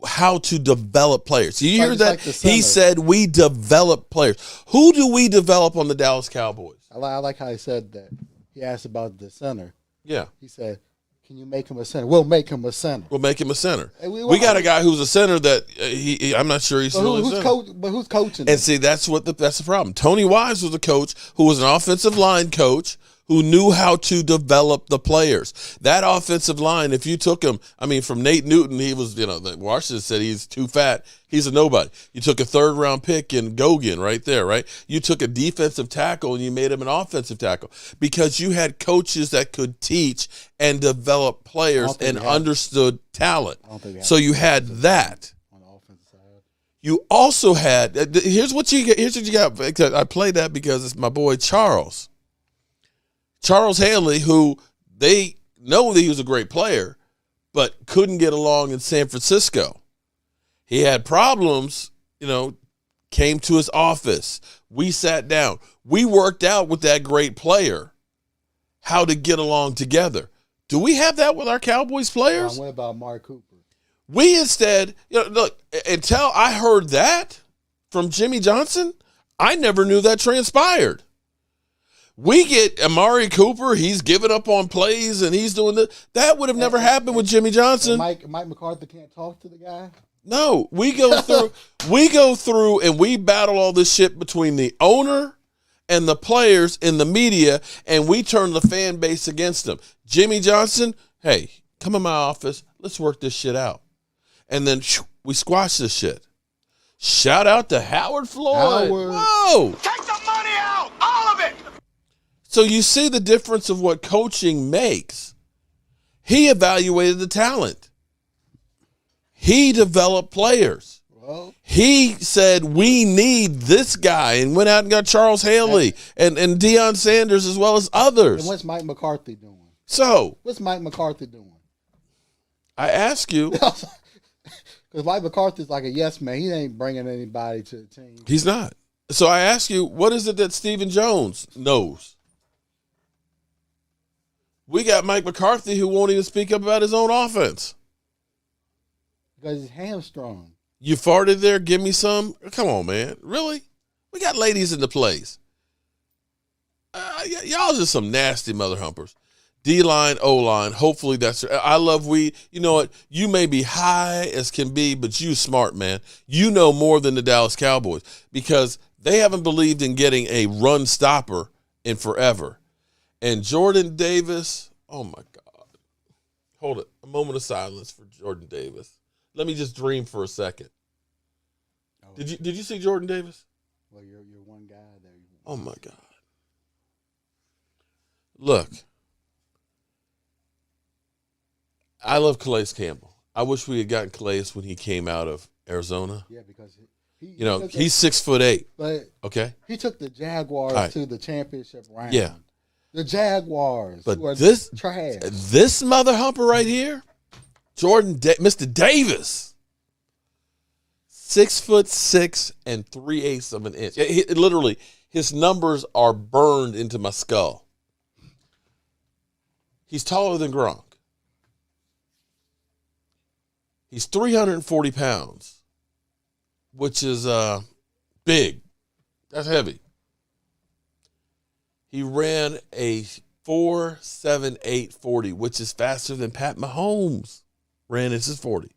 how to develop players. You hear that? He said, we develop players. Who do we develop on the Dallas Cowboys? I like how he said that. He asked about the center. Yeah. He said, can you make him a center? We'll make him a center. We'll make him a center. We got a guy who's a center that I'm not sure he's really a center. But who's coaching? And see, that's the problem. Tony Wise was a coach who was an offensive line coach who knew how to develop the players. That offensive line, if you took him, from Nate Newton, he was, Washington said he's too fat. He's a nobody. You took a third-round pick in Gogan right there, right? You took a defensive tackle and you made him an offensive tackle because you had coaches that could teach and develop players and understood talent. So you had that. On the offensive side. You also had, here's what you got. I played that because it's my boy Charles Haley, who they know that he was a great player, but couldn't get along in San Francisco. He had problems, came to his office. We sat down. We worked out with that great player how to get along together. Do we have that with our Cowboys players? What about Amari Cooper? We instead, look, until I heard that from Jimmy Johnson, I never knew that transpired. We get Amari Cooper, he's giving up on plays and he's doing this. That would have never happened with Jimmy Johnson. Mike McCarthy can't talk to the guy? No, we go through and we battle all this shit between the owner and the players in the media, and we turn the fan base against them. Jimmy Johnson, hey, come in my office, let's work this shit out. And then we squash this shit. Shout out to Howard Floyd. Whoa. Take the money out, all of it. So you see the difference of what coaching makes. He evaluated the talent. He developed players. Well, he said, we need this guy, and went out and got Charles Haley and Deion Sanders as well as others. And what's Mike McCarthy doing? So. What's Mike McCarthy doing? I ask you. Because Mike McCarthy's like a yes man. He ain't bringing anybody to the team. He's not. So I ask you, what is it that Stephen Jones knows? We got Mike McCarthy who won't even speak up about his own offense. Because he's hamstrung. You farted there? Give me some? Come on, man. Really? We got ladies in the place. Y'all just some nasty mother humpers. D-line, O-line. Hopefully that's – I love you know what? You may be high as can be, but you smart, man. You know more than the Dallas Cowboys because they haven't believed in getting a run stopper in forever. And Jordan Davis, oh, my God. Hold it. A moment of silence for Jordan Davis. Let me just dream for a second. Did you see Jordan Davis? Well, you're one guy there. Oh, my God. Look. I love Calais Campbell. I wish we had gotten Calais when he came out of Arizona. Yeah, because he's 6'8". But okay, he took the Jaguars to the championship round. Yeah, the Jaguars. But who are this trash. This mother humper right here, Mr. Davis, 6'6" and 3/8 of an inch. Literally, his numbers are burned into my skull. He's taller than Gronk. He's 340 pounds, which is big. That's heavy. He ran a 4.78 which is faster than Pat Mahomes ran his 40.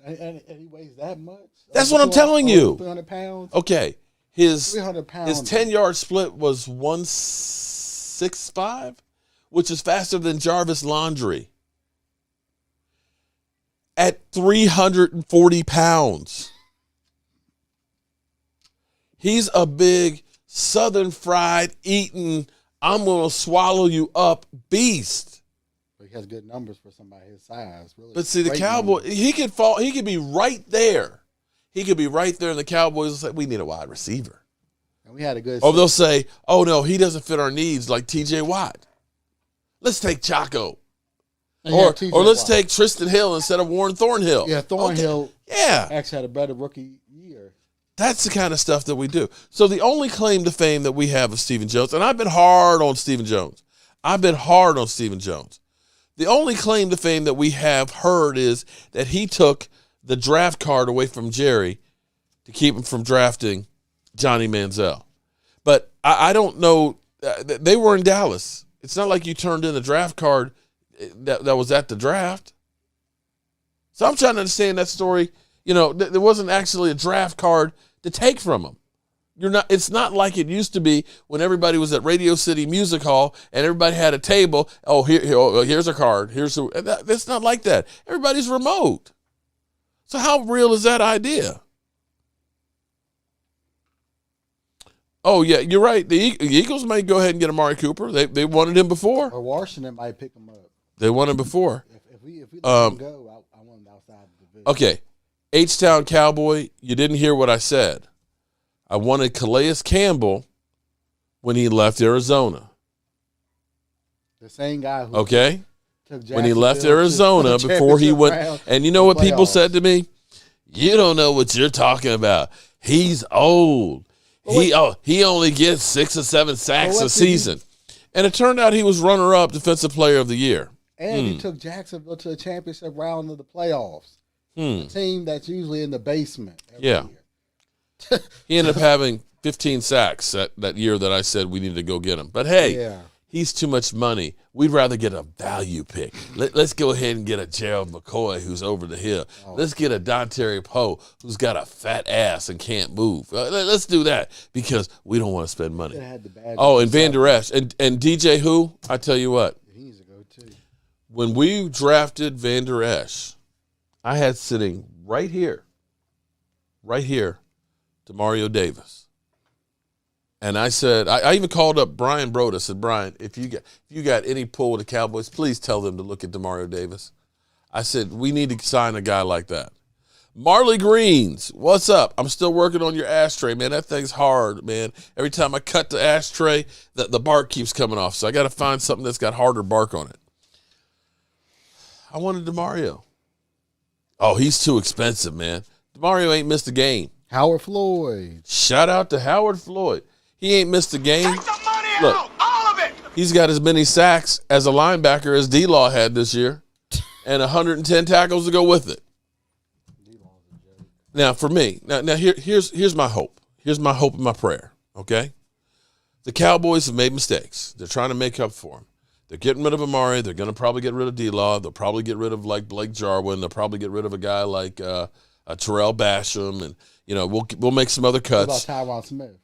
And he weighs that much? That's what I'm telling you. 300 pounds? Okay. His 300 pounds. His 10-yard split was 1.65, which is faster than Jarvis Landry, at 340 pounds. He's a big Southern fried eating, I'm going to swallow you up beast. But he has good numbers for somebody his size. Really. But see, the Cowboys, he could fall. He could be right there. He could be right there, and the Cowboys will say, we need a wide receiver. And we had a good. Or they'll say, oh, no, he doesn't fit our needs like T.J. Watt. Let's take Chaco. Or let's take Tristan Hill instead of Warren Thornhill. Yeah, Thornhill yeah. actually had a better rookie year. That's the kind of stuff that we do. So the only claim to fame that we have of Stephen Jones, and I've been hard on Stephen Jones. The only claim to fame that we have heard is that he took the draft card away from Jerry to keep him from drafting Johnny Manziel. But I don't know. They were in Dallas. It's not like you turned in the draft card that was at the draft. So I'm trying to understand that story. You know, there wasn't actually a draft card to take from him. It's not like it used to be when everybody was at Radio City Music Hall and everybody had a table. Oh, here's a card. It's not like that. Everybody's remote. So how real is that idea? Oh, yeah, you're right. The Eagles might go ahead and get Amari Cooper. They wanted him before. Or Washington might pick him up. They wanted him before. If we let him go, I want him outside the division. Okay. H-Town Cowboy, you didn't hear what I said. I wanted Calais Campbell when he left Arizona. The same guy who took when he left Arizona before he went. And you know what people said to me? You don't know what you're talking about. He's old. He only gets 6 or 7 sacks a season. And it turned out he was runner-up Defensive Player of the Year. And he took Jacksonville to the championship round of the playoffs. A team that's usually in the basement every year. He ended up having 15 sacks that year that I said we needed to go get him. But, hey, he's too much money. We'd rather get a value pick. Let's go ahead and get a Gerald McCoy who's over the hill. Let's get a Dontarie Poe who's got a fat ass and can't move. Let's do that because we don't want to spend money. And Van Der Esch. And DJ who? I tell you what. He needs to go too. When we drafted Van Der Esch, I had sitting right here, Demario Davis. And I said, I even called up Brian Broda. I said, Brian, if you got any pull with the Cowboys, please tell them to look at Demario Davis. I said, we need to sign a guy like that. Marley Greens, what's up? I'm still working on your ashtray, man. That thing's hard, man. Every time I cut the ashtray, the bark keeps coming off. So I got to find something that's got harder bark on it. I wanted Demario. Oh, he's too expensive, man. Demario ain't missed a game. Howard Floyd. Shout out to Howard Floyd. He ain't missed a game. Take the money Look, out, all of it. he's got as many sacks as a linebacker as D-Law had this year, and 110 tackles to go with it. Now, for me, here's my hope. Here's my hope and my prayer, okay? The Cowboys have made mistakes. They're trying to make up for them. They're getting rid of Amari. They're going to probably get rid of D-Law. They'll probably get rid of, like, Blake Jarwin. They'll probably get rid of a guy like Terrell Basham, and, you know, we'll make some other cuts. What about Tyron Smith?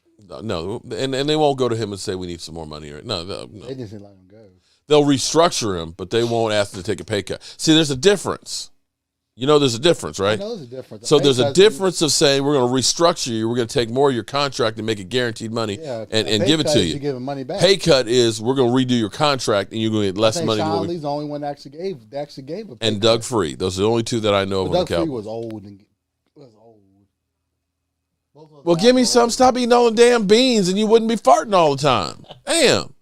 No, and they won't go to him and say we need some more money. No. They just didn't let him go. They'll restructure him, but they won't ask him to take a pay cut. See, there's a difference. You know there's a difference, right? I know there's a difference. So there's a difference of saying we're going to restructure you, we're going to take more of your contract and make it guaranteed money and give it to you. Give him money back. Pay cut is we're going to redo your contract and you're going to get less money. Sean Lee's the only one that actually gave a pay and Doug Free. Those are the only two that I know of on the Cowboys. Doug Free was old. Well, give me some. Stop eating all the damn beans and you wouldn't be farting all the time. Damn.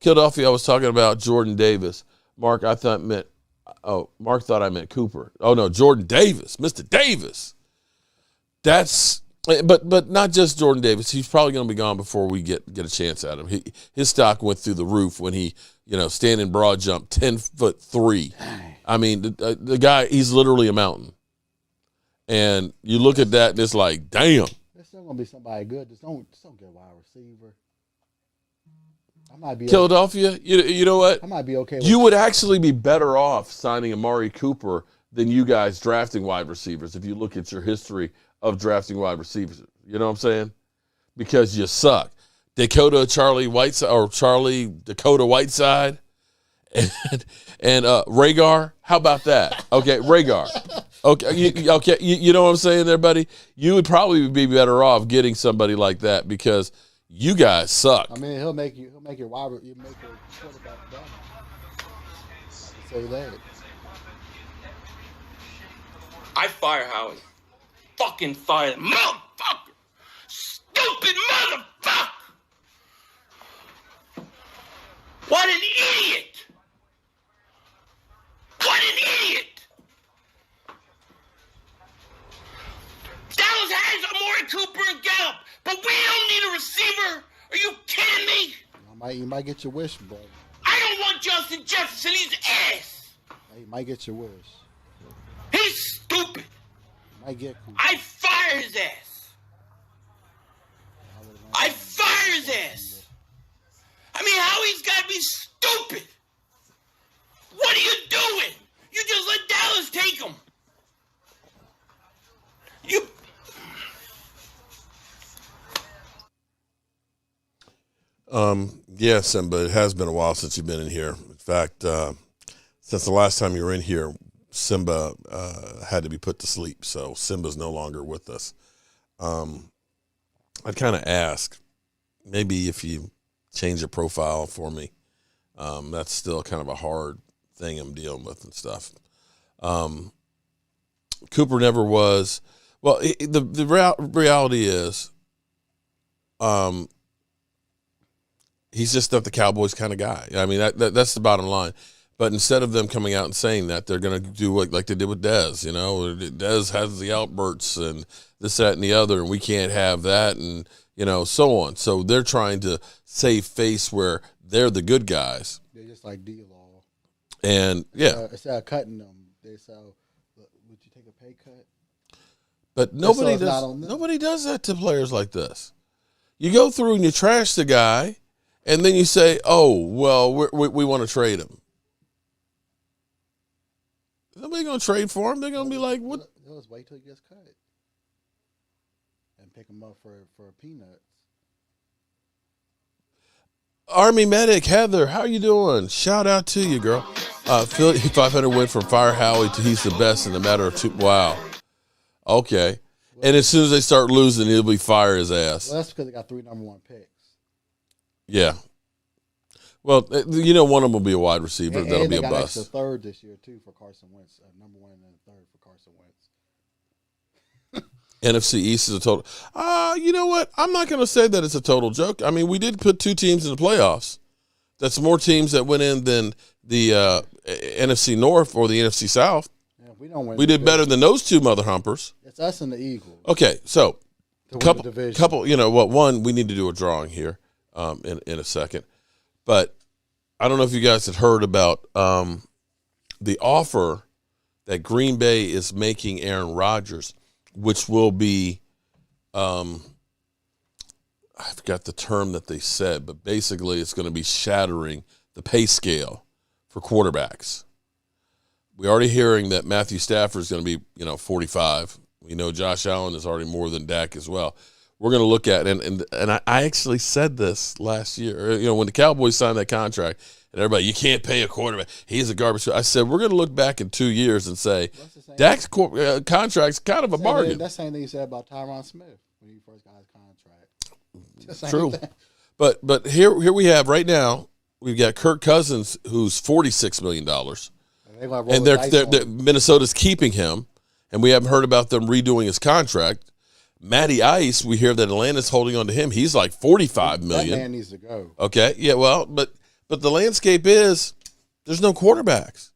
Philadelphia, I was talking about Jordan Davis. Mark thought I meant Cooper. Oh, no, Jordan Davis, Mr. Davis. But not just Jordan Davis. He's probably going to be gone before we get a chance at him. His stock went through the roof when he, standing broad jump, 10'3". I mean, the guy, he's literally a mountain. And you look at that and it's like, damn. There's still going to be somebody good. Just don't get a wide receiver. I might be Philadelphia, you know what? I might be okay with you would actually be better off signing Amari Cooper than you guys drafting wide receivers if you look at your history of drafting wide receivers. You know what I'm saying? Because you suck. Dakota Whiteside, and Rhaegar. How about that? Okay, Rhaegar. Okay, you know what I'm saying there, buddy? You would probably be better off getting somebody like that because you guys suck. I mean, he'll make your quarterback better. Say that. I fire Howie. Fucking fire the motherfucker. Stupid motherfucker. What an idiot. What an idiot. Dallas has Amari Cooper and Gallop, but we don't need a receiver. Are you kidding me? You might get your wish, bro. I don't want Justin Jefferson. He's ass. You might get your wish. He's stupid. You might get Cooper. I fire his ass. I fire his ass. I mean, Howie's got to be stupid. What are you doing? You just let Dallas take him. Yeah, Simba, it has been a while since you've been in here. In fact, since the last time you were in here, Simba had to be put to sleep, so Simba's no longer with us. I'd kind of ask, maybe if you change your profile for me. That's still kind of a hard thing I'm dealing with and stuff. Cooper never was. Well, the reality is, he's just not the Cowboys kind of guy. I mean, that's the bottom line. But instead of them coming out and saying that, they're going to do like they did with Dez. You know, Dez has the outbursts and this, that, and the other, and we can't have that, and so on. So they're trying to save face where they're the good guys. They're just like D-Law. And yeah, instead of cutting them, they say, "Would you take a pay cut?" But nobody does that to players like this. You go through and you trash the guy, and then you say, "Oh, well, we want to trade him." Nobody going to trade for him. They're going to be like, "What?" They'll just wait till he gets cut and pick him up for peanuts. Army Medic Heather, how you doing? Shout out to you, girl. Philly 500 went from Fire Howie to he's the best in a matter of 2. Wow. Okay. And as soon as they start losing, he'll be fire his ass. Well, that's because they got 3 number 1 picks. Yeah. Well, one of them will be a wide receiver. That'll be a bust. They got third this year, too, for Carson Wentz. Number 1 and then third for Carson Wentz. NFC East is a total. You know what? I'm not going to say that it's a total joke. I mean, we did put 2 teams in the playoffs. That's more teams that went in than the NFC North or the NFC South. Yeah, if we don't win, we did better than those 2 mother humpers. It's us and the Eagles. Okay, so couple. One, we need to do a drawing here in a second. But I don't know if you guys had heard about the offer that Green Bay is making Aaron Rodgers, which will be, I forgot the term that they said, but basically it's going to be shattering the pay scale for quarterbacks. We're already hearing that Matthew Stafford is going to be, 45. We know Josh Allen is already more than Dak as well. We're going to look at and I actually said this last year. When the Cowboys signed that contract, and everybody, you can't pay a quarterback. He's a garbage. I said we're going to look back in 2 years and say Dak's contract's kind of a bargain. That's the same thing you said about Tyron Smith when he first got his contract. True, but here we have right now. We've got Kirk Cousins, who's $46 million, and they're Minnesota's keeping him, and we haven't heard about them redoing his contract. Matty Ice, we hear that Atlanta's holding on to him. He's like $45 million. That man needs to go. Okay, yeah, well, but the landscape is there's no quarterbacks.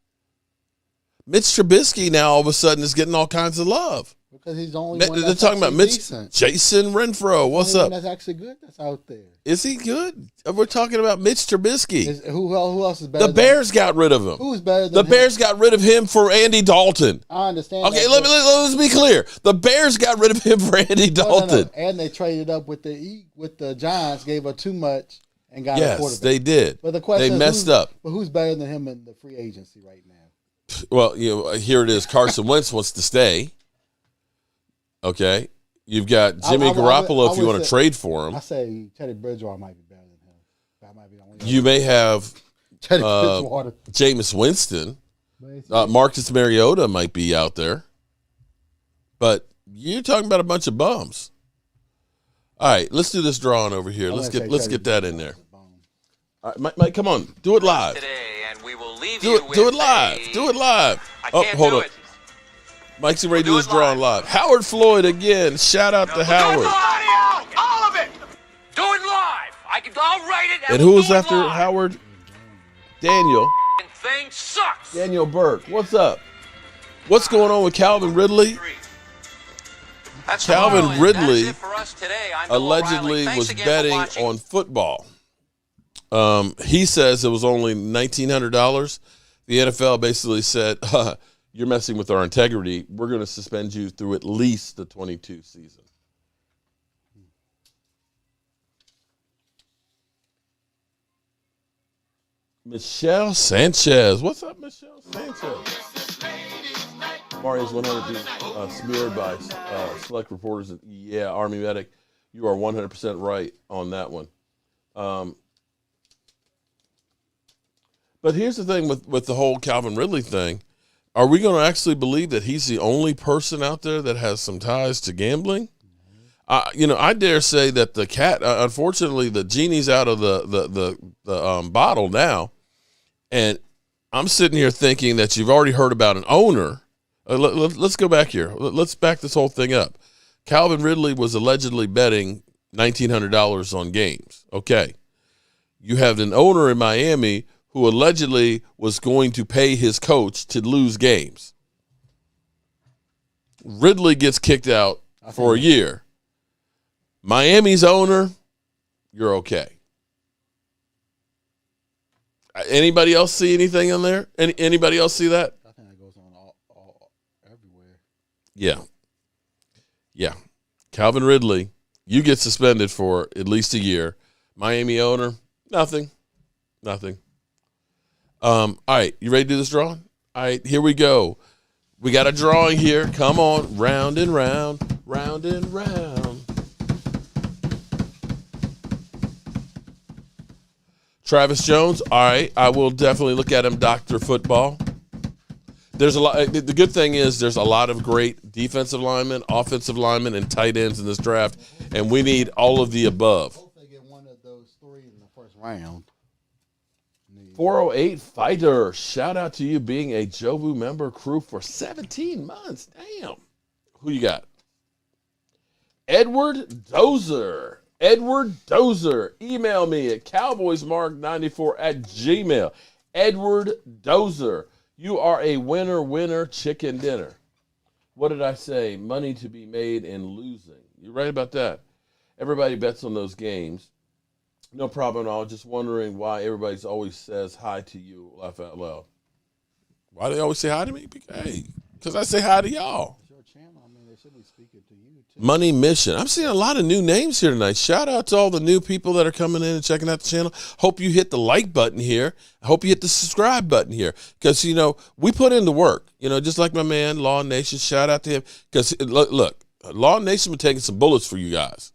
Mitch Trubisky now all of a sudden is getting all kinds of love. Because he's the only one they're talking about Mitch, decent. Jason Renfro. What's up? That's actually good. That's out there. Is he good? We're talking about Mitch Trubisky. Who else is better? The Bears got rid of him. Who's better than the Bears got rid of him for Andy Dalton. I understand. Okay, let's be clear. The Bears got rid of him for Andy Dalton. No. And they traded up with the Giants, gave her too much and got a quarterback. Yes, they did. But the question they messed up. But who's better than him in the free agency right now? Well, here it is. Carson Wentz wants to stay. Okay, you've got Jimmy Garoppolo if you want to trade for him. I say Teddy Bridgewater might be better than him. That might be the only. You may have Jameis Winston. Marcus Mariota might be out there. But you're talking about a bunch of bums. All right, let's do this drawing over here. Let's get that in there. All right, Mike, come on. Do it live. Today, and we will leave do it live. Do it live. Hold on. Mike's ready to do his drawing live. Howard Floyd again. Shout out to Howard. All of it. Do it live. I'll write it. And who was after Howard? Daniel. Thing sucks. Daniel Burke. What's up? What's going on with Calvin Ridley? Calvin Ridley allegedly was betting on football. He says it was only $1,900. The NFL basically said, you're messing with our integrity. We're going to suspend you through at least the 22 season. Michelle Sanchez. What's up, Michelle Sanchez? Mario's 100% smeared by select reporters. Yeah, Army medic. You are 100% right on that one. But here's the thing with the whole Calvin Ridley thing. Are we going to actually believe that he's the only person out there that has some ties to gambling? I dare say that the cat, unfortunately, the genie's out of the bottle now. And I'm sitting here thinking that you've already heard about an owner. Let's go back here. Let's back this whole thing up. Calvin Ridley was allegedly betting $1,900 on games. Okay. You have an owner in Miami who allegedly was going to pay his coach to lose games. Ridley gets kicked out for a year. Miami's owner, you're okay. Anybody else see anything in there? Anybody else see that? I think that goes on all everywhere. Yeah. Calvin Ridley, you get suspended for at least a year. Miami owner, nothing. All right, you ready to do this drawing? All right, here we go. We got a drawing here. Come on, round and round, round and round. Travis Jones, all right, I will definitely look at him, Dr. Football. There's a lot. The good thing is there's a lot of great defensive linemen, offensive linemen, and tight ends in this draft, and we need all of the above. Hope they get one of those three in the first round. 408 Fighter, shout out to you being a Jobu member crew for 17 months. Damn. Who you got? Edward Dozer. Email me at cowboysmark94@gmail. Edward Dozer. You are a winner, chicken dinner. What did I say? Money to be made in losing. You're right about that. Everybody bets on those games. No problem at all. Just wondering why everybody always says hi to you. Laugh out loud. Why do they always say hi to me? Because I say hi to y'all. It's your channel. I mean, they should be speaking to you, too. Money Mission. I'm seeing a lot of new names here tonight. Shout out to all the new people that are coming in and checking out the channel. Hope you hit the like button here. I hope you hit the subscribe button here. Because, we put in the work. Just like my man, Law Nation. Shout out to him. Because, look, Law Nation's been taking some bullets for you guys.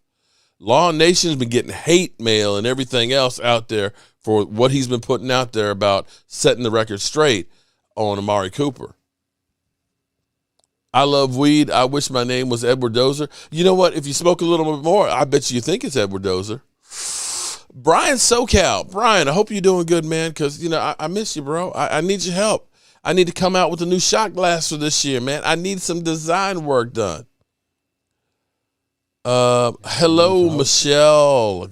Law Nation's been getting hate mail and everything else out there for what he's been putting out there about setting the record straight on Amari Cooper. I love weed. I wish my name was Edward Dozer. You know what? If you smoke a little bit more, I bet you think it's Edward Dozer. Brian SoCal. Brian, I hope you're doing good, man, because, I miss you, bro. I need your help. I need to come out with a new shot glass for this year, man. I need some design work done. Hello, Michelle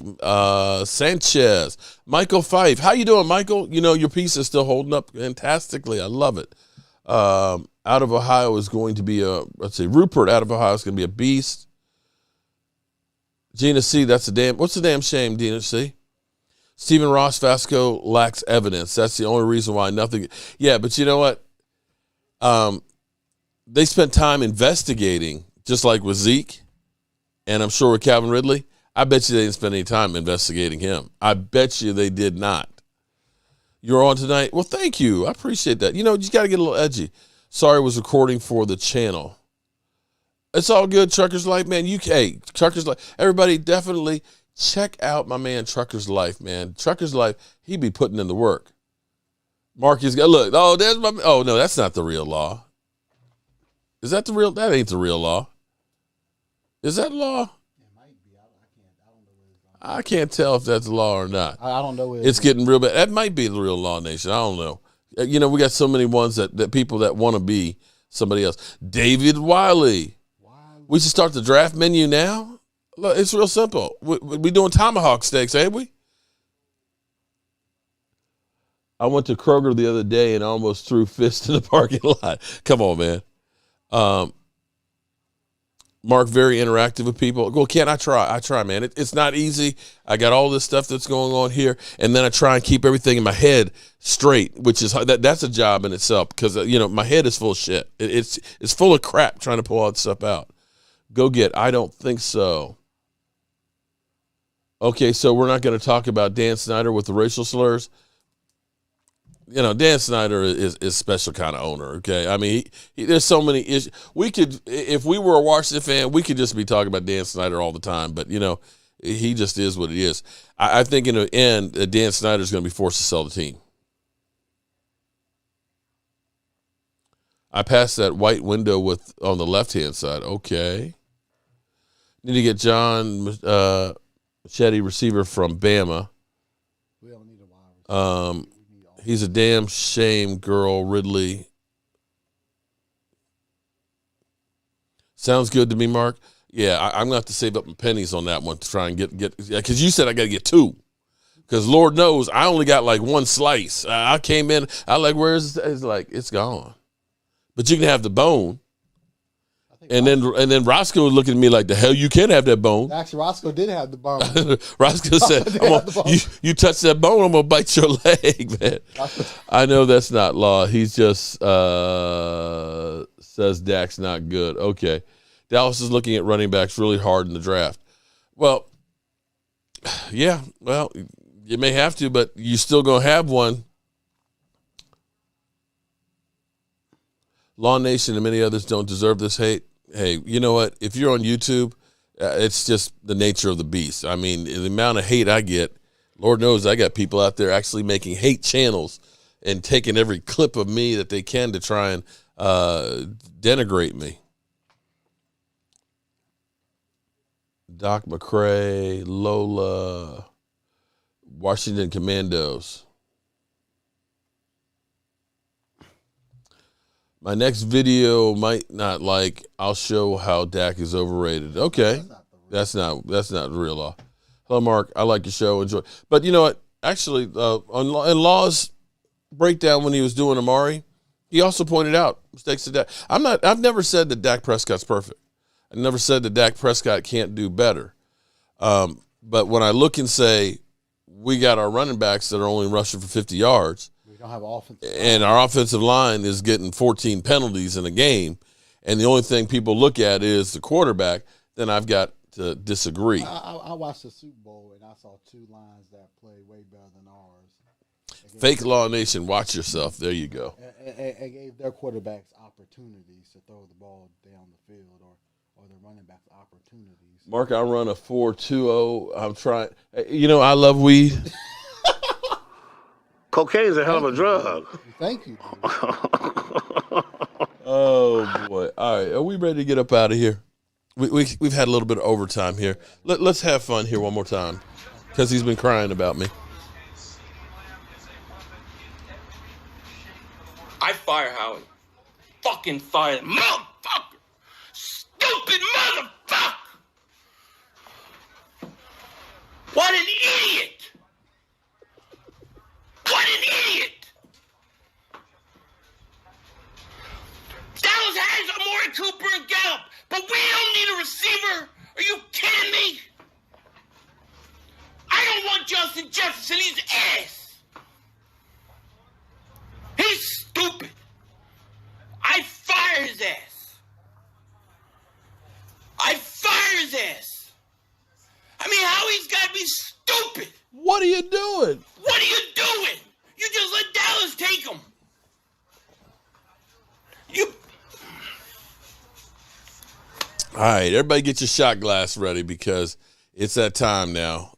Sanchez. Michael Fife. How you doing, Michael? Your piece is still holding up fantastically. I love it. Out of Ohio is going to be Rupert out of Ohio is going to be a beast. Gina C, what's the damn shame, Gina C? Stephen Ross Vasco lacks evidence. That's the only reason why nothing. Yeah, but you know what? They spent time investigating, just like with Zeke. And I'm sure with Calvin Ridley, I bet you they didn't spend any time investigating him. I bet you they did not. You're on tonight? Well, thank you. I appreciate that. You just got to get a little edgy. Sorry, I was recording for the channel. It's all good, Trucker's Life, man. Trucker's Life. Everybody definitely check out my man Trucker's Life, man. Trucker's Life, he be putting in the work. Marcus, look. Oh, there's my. Oh no, that's not the real law. Is that the real? That ain't the real law. Is that law? I can't tell if that's law or not. I don't know. It's getting real bad. That might be the real law, Nation. I don't know. You know, we got so many ones that people that want to be somebody else. David Wiley. We should start the draft menu now. Look, it's real simple. We doing tomahawk steaks, ain't we? I went to Kroger the other day and almost threw fists in the parking lot. Come on, man. Mark, very interactive with people. Well, Ken, I try, man. It's not easy. I got all this stuff that's going on here, and then I try and keep everything in my head straight, which is that's a job in itself because my head is full of shit. It's full of crap trying to pull all that stuff out. Go get. I don't think so. Okay, so we're not going to talk about Dan Snyder with the racial slurs. Dan Snyder is a special kind of owner, okay? I mean, there's so many issues. We could, if we were a Washington fan, we could just be talking about Dan Snyder all the time. But, he just is what he is. I think in the end, Dan Snyder is going to be forced to sell the team. I passed that white window on the left-hand side. Okay. Need to get John Machete, receiver from Bama. We don't need a wide receiver. He's a damn shame, girl, Ridley. Sounds good to me, Mark. Yeah, I'm going to have to save up my pennies on that one to try and get because you said I got to get two. Because Lord knows I only got like one slice. I came in, I like, where's it's like, it's gone. But you can have the bone. And then Roscoe was looking at me like, the hell you can have that bone. Actually, Roscoe did have the bone. Roscoe said, you touch that bone, I'm going to bite your leg, man. I know that's not law. He's just says Dak's not good. Okay. Dallas is looking at running backs really hard in the draft. Well, yeah, you may have to, but you still going to have one. Law Nation and many others don't deserve this hate. Hey, you know what? If you're on YouTube, it's just the nature of the beast. I mean, the amount of hate I get, Lord knows I got people out there actually making hate channels and taking every clip of me that they can to try and denigrate me. Doc McCray, Lola, Washington Commandos. My next video might not like. I'll show how Dak is overrated. Okay, that's not real law. Hello, Mark. I like your show. Enjoy. But you know what? Actually, in Law's breakdown when he was doing Amari, he also pointed out mistakes to Dak. I've never said that Dak Prescott's perfect. I never said that Dak Prescott can't do better. But when I look and say we got our running backs that are only rushing for 50 yards. Don't have offensive and our offensive line is getting 14 penalties in a game, and the only thing people look at is the quarterback, then I've got to disagree. I watched the Super Bowl, and I saw two lines that played way better than ours. Fake Law Nation, watch yourself. There you go. It gave their quarterbacks opportunities to throw the ball down the field or their running backs opportunities. Mark, I run a 4.20. I'm trying. I love weed. Cocaine's a hell of a drug. Thank you. Oh, boy. All right. Are we ready to get up out of here? We've had a little bit of overtime here. Let's have fun here one more time because he's been crying about me. I fire Howie. Fucking fire him. Motherfucker! Stupid motherfucker! What an idiot! What an idiot! Dallas has Amari Cooper and Gallop, but we don't need a receiver. Are you kidding me? I don't want Justin Jefferson. He's ass. He's stupid. I fire his ass. I fire his ass. I mean, Howie's got to be stupid. What are you doing? What are you doing? You just let Dallas take him. All right, everybody get your shot glass ready because it's that time now.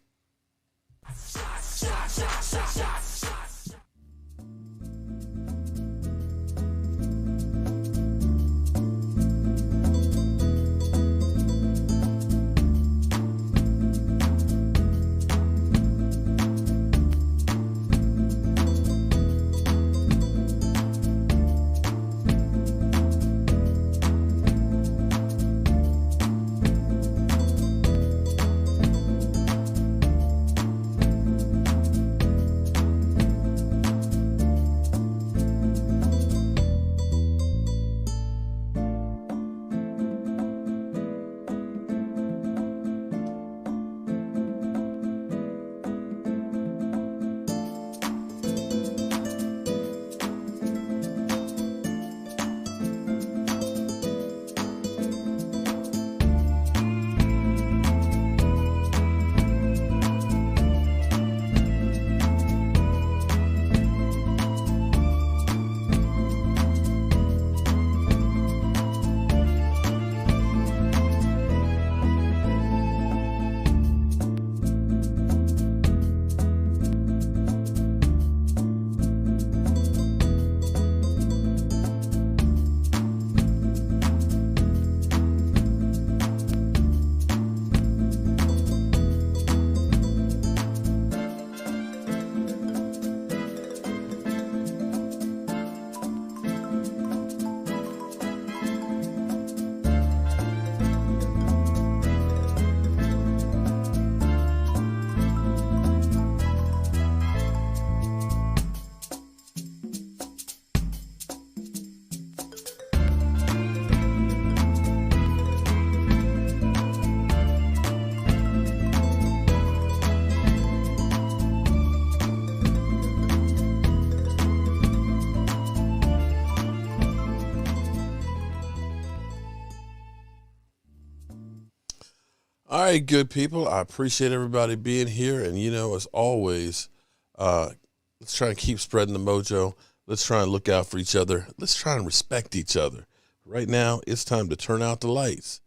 All right, good people. I appreciate everybody being here. And, as always, let's try and keep spreading the mojo. Let's try and look out for each other. Let's try and respect each other. Right now, it's time to turn out the lights.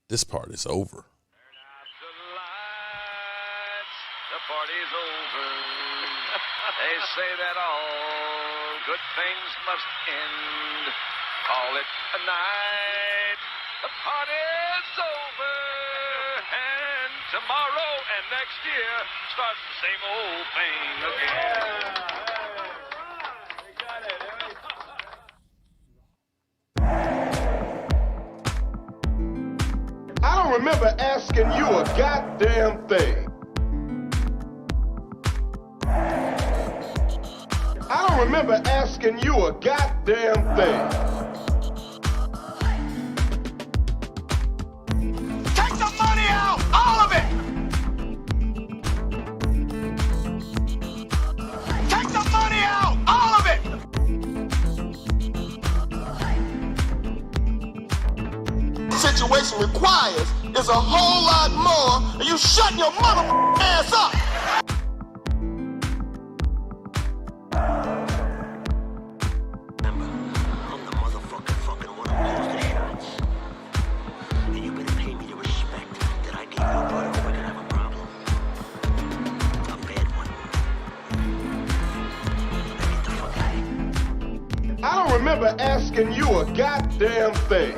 This part is over. Turn out the lights. The party's over. They say that all good things must end. Call it a night. The party's over. And tomorrow and next year starts the same old thing again. I don't remember asking you a goddamn thing. I don't remember asking you a goddamn thing. Take the money out! All of it! Take the money out! All of it! Situation requires is a whole lot more than you shutting your mother ass up. I don't remember asking you a goddamn thing.